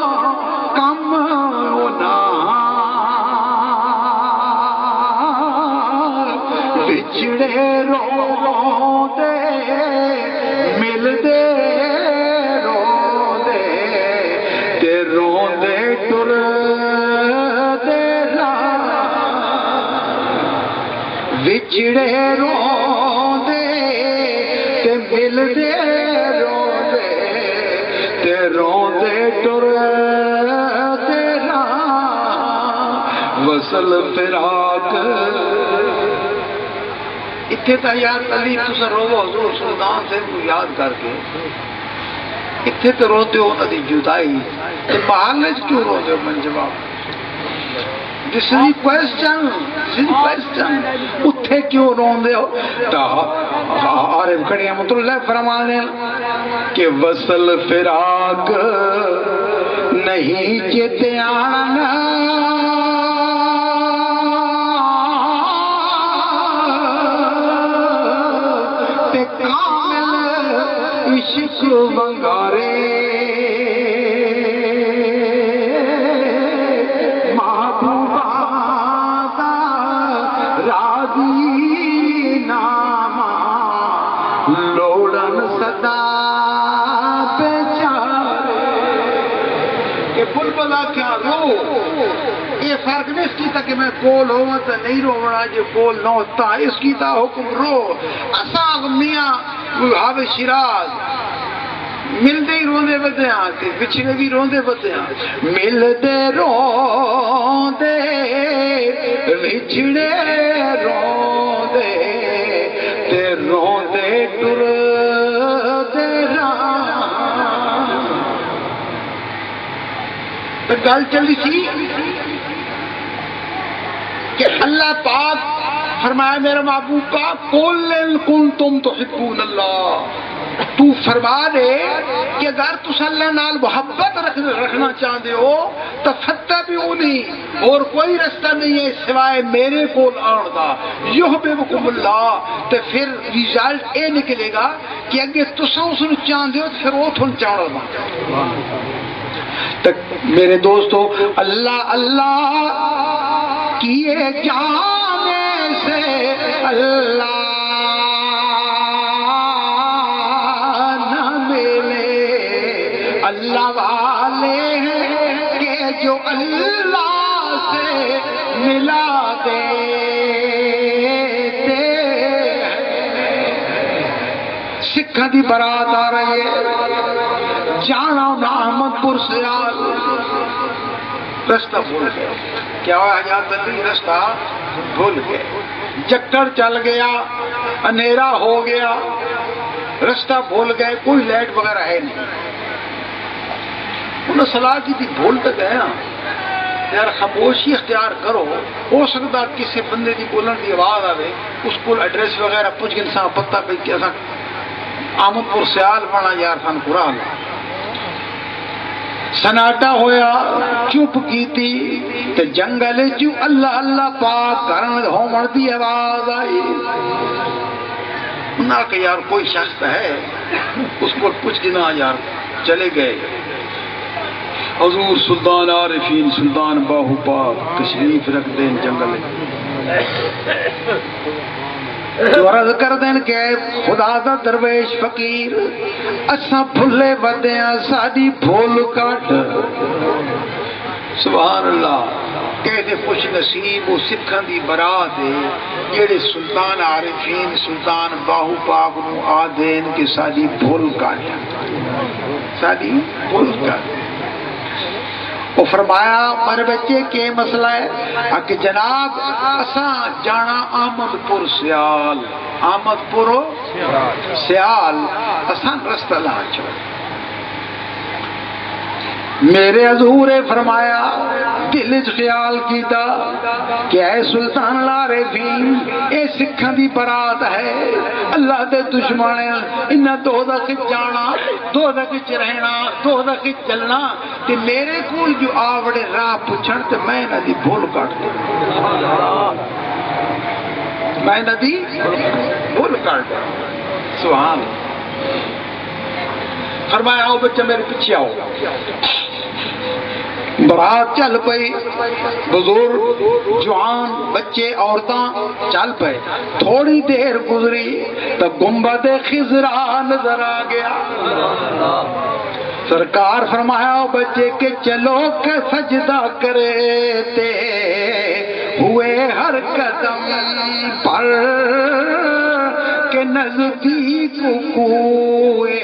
کم ہونا بچھڑے رو دے ملدے وچڑے رو دے تے مل دے رو دے تے رو دے ٹر دے وصل فراق. اتنے تا یاد علی تسا رو حضور سلطان سے یاد کر کے اتنے تو روتے ہو انہوں دی جدائی تے محلے چ کیوں روتے ہو؟ من جواب This is the question. This is the question. اتھے کیوں روندے ہو؟ عارف کھڑی رحمۃ اللہ فرمانے کہ وصل فراق نہیں چیتے آنا تے کامل عشق بنگارے کیا رو یہ فرق نہیں اس کیتا کہ میں کول ہوں تو نہیں رونا جو کول نہ ہوتا اس کیتا حکم رو اساغ میاں حاوی شیراز ملتے ہی روندے بدے آتے پچھلے بھی روندے بدے آتے ملتے روندے پچھلے روندے تے روندے ٹر گل چلی تھی کہ اللہ پاک فرمایا میرا محبوب کا قل ان کنتم تحبون اللہ تو فرما دے کہ اگر تس اللہ نال محبت رکھنا چاہتے ہو تو فتبعونی اور کوئی رستہ نہیں ہے سوائے میرے کول آن دا یحببکم اللہ تو پھر ریزلٹ یہ نکلے گا کہ اگے تساں اس نوں چاہتے ہو پھر وہ تھن چاہنا تک میرے دوستو اللہ اللہ کیے جانے سے اللہ نہ ملے اللہ والے ہیں کہ جو اللہ سے ملا دیتے سکھاں دی برات آ رہی ہے جانا احمد پور سیال رستہ بھول گئے کیا ہوا حجات بدلی رستہ بھول گئے چکر چل گیا اندھیرا ہو گیا رستہ بھول گئے کوئی لائٹ وغیرہ ہے نہیں انہوں نے صلاح کی تھی بھول تو گئے یار خاموشی اختیار کرو ہو سکتا کسی بندے کی بولن کی آواز آئے اس کو ایڈریس وغیرہ پوچھ کے انسان پتہ پہ کہ احمد پور سیال بنا یار سان پورا حال سناٹا ہویا چپ کیتی تے جنگل چو اللہ اللہ پاک کرن ہومن دی آواز آئی انہاں کہ یار کوئی شخص ہے اس کو پوچھ کے نہ یار چلے گئے حضور سلطان عارفین سلطان باہو پاک تشریف رکھ دیں جنگل جو عرض کر دین کہ خدا دا درویش فقیر اساں بھلے ودیاں ساڈی بھول کٹ سبحان اللہ کہتے خوش نصیب و سکھاں دی برات ہے جڑے سلطان عارفین سلطان باہو پاک نو آ دین کہ ساڈی بھول کٹ ساڈی بھول کٹ وہ فرمایا پر بچے کے مسئلہ ہے کہ جناب اساں جانا احمد پور سیال احمد پور سیال اساں رستہ لا چھو میرے حضور فرمایا دل خیال کیتا کہ اے سلطان العارفین اے سکھاں دی برات ہے اللہ دے دشمن انہاں دوزخ جانا دوزخ رہنا دوزخ چلنا تے میرے کول جو آوڑے راہ پوچھن تے میں انہاں دی بھول کٹ دوں میں انہاں دی بھول کٹ دوں سبحان فرمایا آؤ بچہ میرے پیچھے آؤ برات چل پئی بزرگ جوان بچے عورتاں چل پئے تھوڑی دیر گزری تو گنبد خضرا نظر آ گیا سرکار فرمایا بچے کہ چلو کہ سجدہ کرے تے ہوئے ہر قدم پر کہ نزدیک کوئے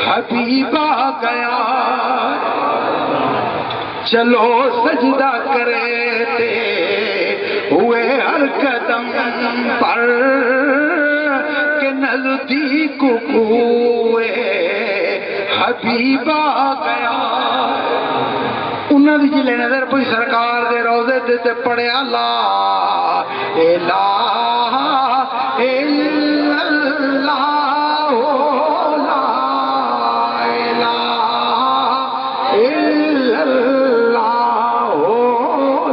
حبیب آ گیا چلو سجدہ کرے تے ہوئے ہر قدم پر کہ نزدیک کوئے حبیب آ گیا انہاں دی جلے نظر پئی سرکار دے روزے تے پڑھیا لا الہ الا اللہ لا الہ الا اللہ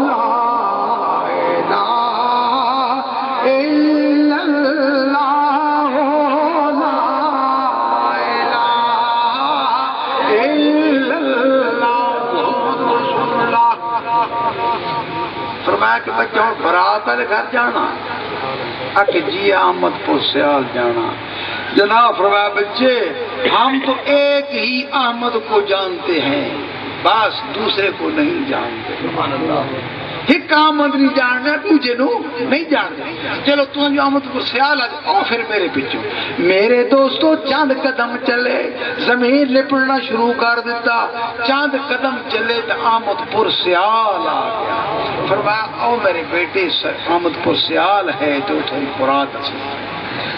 لا الہ الا اللہ لا الہ الا اللہ محمد رسول اللہ فرمایا کہ بچہ اور برات والے گھر جانا کہ جی احمد پور سیال جانا جناب فرمایا بچے ہم تو ایک ہی احمد کو جانتے ہیں بس دوسرے کو نہیں جانتے سبحان اللہ ایک احمد نہیں جاننا دوجے نو نہیں جانتے چلو تم جو احمد پور سیال آؤ پھر میرے پیچھے میرے دوستو چاند قدم چلے زمین لپڑنا شروع کر دیتا چاند قدم چلے تو احمد پور سیال آ گیا فرمایا او میرے بیٹے احمد پور سیال ہے تو تھوڑی فرات اچھی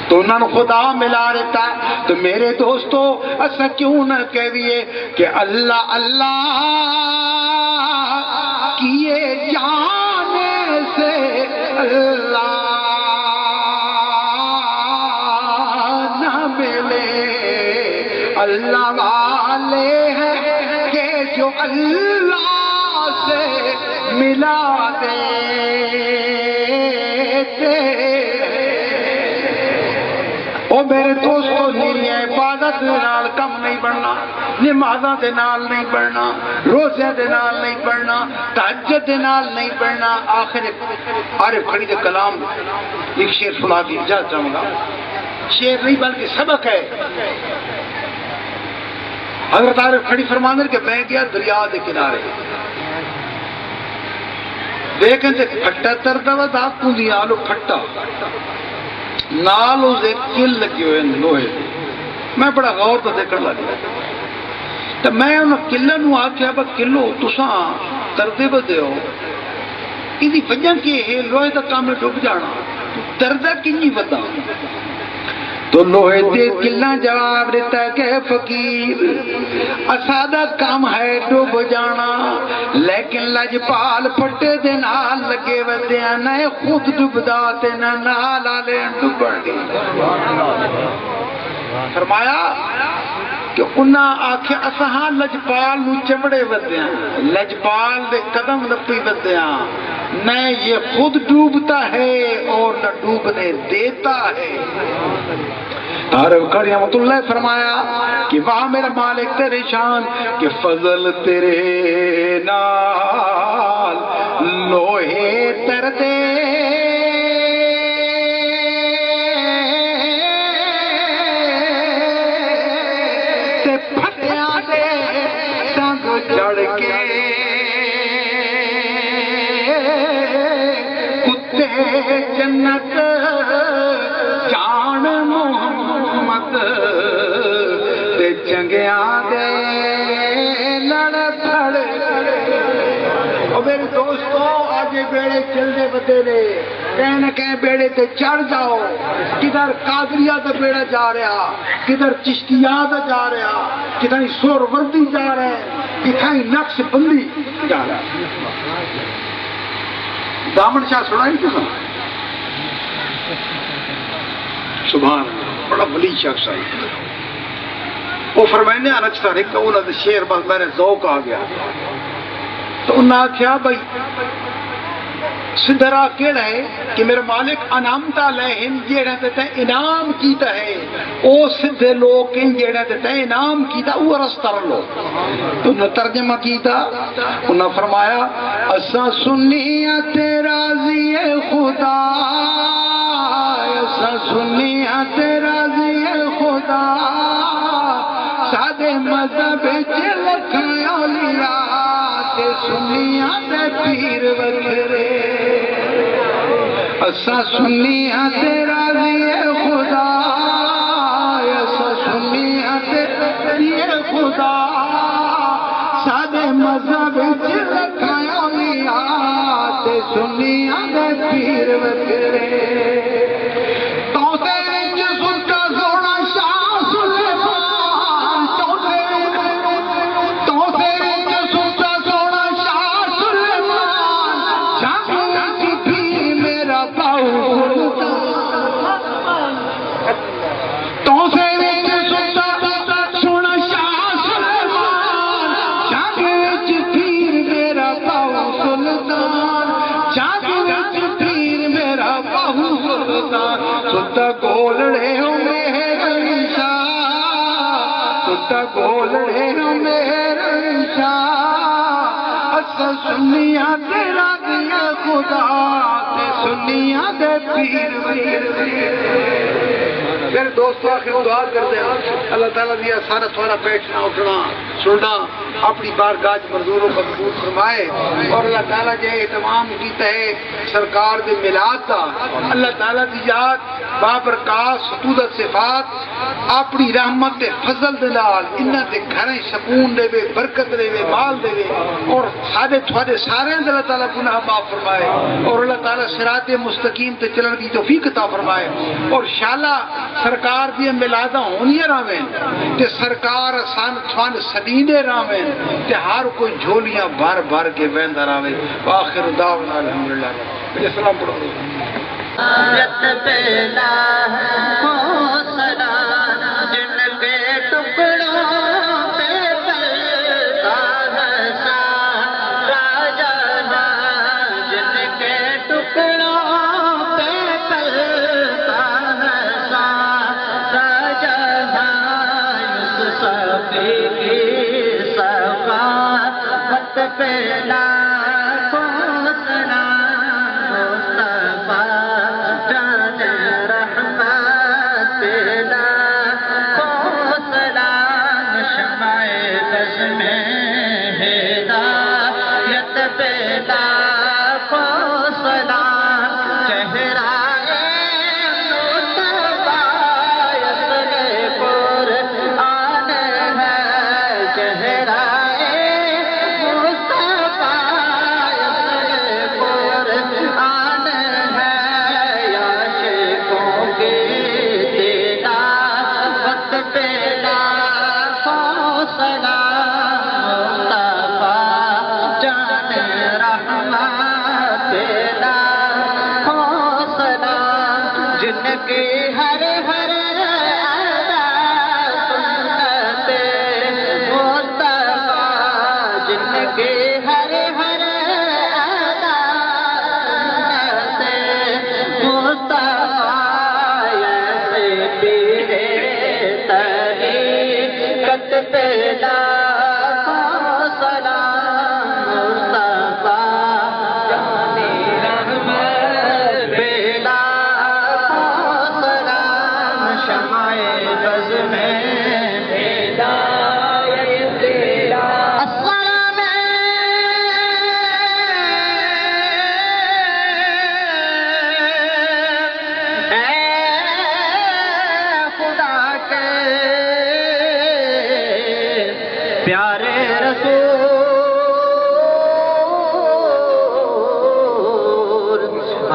تو انہوں نے خدا ملا رہتا ہے تو میرے دوستو ایسا کیوں نہ کہہ دیے کہ اللہ اللہ کیے جانے سے اللہ نہ ملے اللہ والے ہیں کہ جو اللہ سے ملا دیتے او میرے دوستو میری عبادت دے نال کم نہیں بڑھنا نمازاں دے نال نہیں بڑھنا روزے دے نال نہیں بڑھنا تہجد دے نال نہیں بڑھنا آخر عارف کھڑی دے کلام ایک شعر سنا دی اجازت چاہوں گا شعر نہیں بلکہ سبق ہے حضرت عارف کھڑی فرماندے کہ میں گیا دریا دے کنارے دیکھیں تے پھٹا تردا وا دا کندی آلو پھٹا نال اسے کل لگے ہوئے لوہے میں بڑا غور تو دیکھنے لگا تو میں انہوں کلہ نو آکھیا با کلو تساں تردے بدے ہو ایدی وجہ کی ہے لوہے دا کام میں ڈوب جانا تردہ کنی بدا تو لوہے دے کلہ جواب دیتا ہے کہ فقیر اسادہ کام ہے ڈوب جانا لیکن لجپال پھٹے دے نال لگے ودے نئے خود ڈوب داتے نال آلے ڈوبڑ گئے فرمایا کہ انہاں آکھے اسہاں لجپال نو چمڑے ودے ہیں لجپال دے قدم لپی ودے ہیں نہ یہ خود ڈوبتا ہے اور نہ ڈوبنے دیتا ہے عارف کھڑی رحمت اللہ فرمایا کہ واہ میرا مالک تیرے شان کہ فضل تیرے نال لوہے تردے تے پھٹیا دے ٹنگ چڑھ کے کتے جنت جان محمد تے چنگیاں دے لڑ پھڑ اور میرے دوستو آج بیڑے چل دے بدے لے کہیں نہ کہیں بیڑے تے چڑھ جاؤ کدھر قادریہ دا بیڑا جا رہا کدھر چشتیہ دا جا رہا کدھر سور وردی جا رہا ہے کدھر نقش بندی جا رہا ہے دامن شاہ سنائی تو سبحان اللہ بڑا ولی شخص آئی وہ فرمائنے انکسر ایک اولاد شیر بس میرے ذوق آ گیا تو انہوں نے کہا بھائی سدھرا کیڑا ہے کہ میرے مالک انعامتا لہم جیڑا دیتا ہے انعام کیتا ہے او سدھے لوگ ان جیڑا دیتا ہے انعام کیتا وہ رستر لو تو انہوں نے ترجمہ کیتا انہوں نے فرمایا اسا سنیت راضی خدا اسا سنیت راضی خدا سادے مذہب چلک اولیاء تے سنیاں تے پیر وکھرے اسا سنیاں تے راضی خدا اسا سنیاں تے پیر خدا سادے مذہب چلک اولیاء تے سنیاں تے پیر وکھرے چوتھے وچ سچا سونا شاہ سلیمان چوتھے ستا گولڑے ہو میرے شاہ ستا گولڑے ہو میرے شاہ اسا سنیاں تیرا دیا خدا تے سنیاں دے پیر میرے دوستو آخر دعا کرتے ہیں اللہ تعالیٰ دیا سارا تھوڑا بیٹھنا اٹھنا سننا اپنی بارگاہ منظور و مقبول فرمائے اور اللہ تعالیٰ جے اہتمام کیتا ہے سرکار دے میلاد دا اللہ تعالیٰ دی یاد بابرکات ستودت صفات اپنی رحمت دے فضل دے نال انہاں دے گھریں سکون دے وے برکت دے وے مال دے وے اور سارے تھوڑے سارے اللہ تعالیٰ گناہ معاف فرمائے اور اللہ تعالیٰ صراط مستقیم تے چلن دی توفیق عطا فرمائے اور انشاءاللہ سرکار دی میلاداں ہونیاں راویں تے سرکار سان تھوان سدینے راویں تے ہر کوئی جھولیاں بھر بھر کے ویندا راویں آخر دعوانا الحمدللہ السلام پڑھو یت پیدا حوصلہ جن کے ٹکڑوں پہ پلتا ہے سارا جہاں جن کے ٹکڑوں پہ پلتا ہے سارا جہاں اس صفی کی صفات پیدا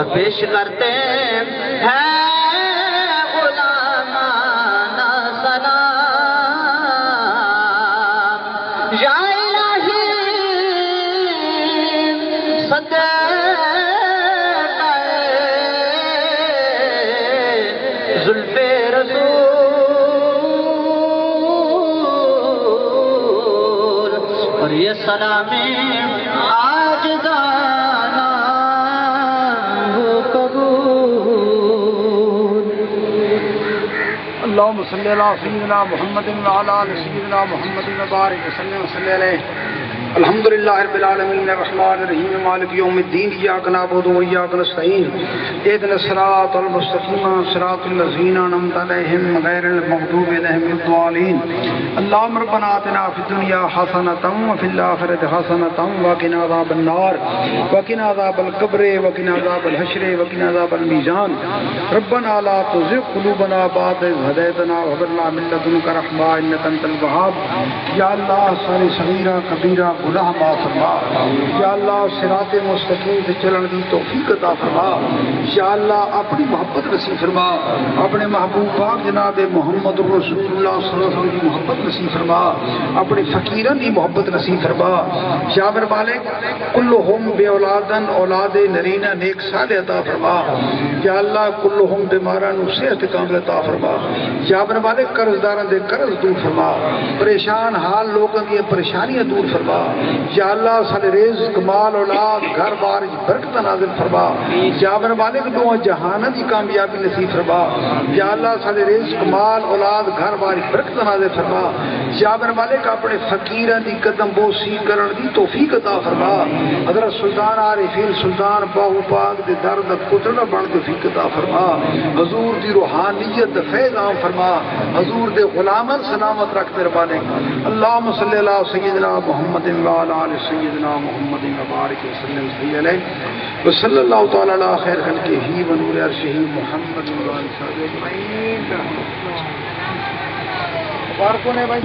پیش کرتے ہیں غلامانہ سلام یا الہی صدقہ زلف رسول اور یہ سلامی آج گانا اللهم صل على سيدنا محمد وعلى آل سيدنا محمد وبارك وسلم وصلى عليه الحمد لله رب العالمين الرحمن الرحيم مالك يوم الدين إياك نعبد وإياك نستعين اهدنا الصراط المستقيم صراط الذين أنعمت عليهم غير المغضوب عليهم ولا الضالين اللهم ربنا آتنا في الدنيا حسنة وفي الآخرة حسنة وقنا عذاب النار وقنا عذاب القبر وقنا عذاب الحشر وقنا عذاب الميزان ربنا لا تزغ قلوبنا بعد إذ هديتنا وهب لنا من لدنك رحمة إنك أنت الوهاب یا اللہ ساری صغیرہ کبیرہ گناہ معاف فرما یا اللہ صراط مستقیم سے چلن دی توفیق عطا فرما یا اللہ اپنی محبت نصیب فرما اپنے محبوب پاک جناب محمد رسول اللہ صلی اللہ علیہ وسلم کی محبت نصیب فرما اپنے فقیران کی محبت نصیب فرما یا میرے مالک کلہم بے اولادن اولاد نرینہ نیک صالح عطا فرما یا اللہ کلہم بیماران صحت کامل عطا فرما یا میرے مالک قرض داران دے قرض دور فرما پریشان حال لوگوں کی پریشانیاں دور فرما یا اللہ سارے رزق مال اولاد گھر بار برکت نازل فرما یا بر مالک دو جہان دی کامیابی نصیب فرما یا اللہ سارے رزق مال اولاد گھر بار برکت نازل فرما یا بر مالک اپنے فقیراں دی قدم بوسی کرن دی توفیق عطا فرما حضرت سلطان عارفین سلطان باہو پاک دے در دا کترنا بن توفیق عطا فرما حضور دی روحانیت دا فیض عام فرما حضور دے غلامن سلامت رکھ مہربانی اللہم صلی اللہ سیدنا محمد وعلی آل سیدنا محمد مبارک وسلم علیہ وصلی اللہ تعالی علی خیر خلقہ و نور عرشہ محمد وعلی آلہ اجمعین. مبارک ہونے بھائی.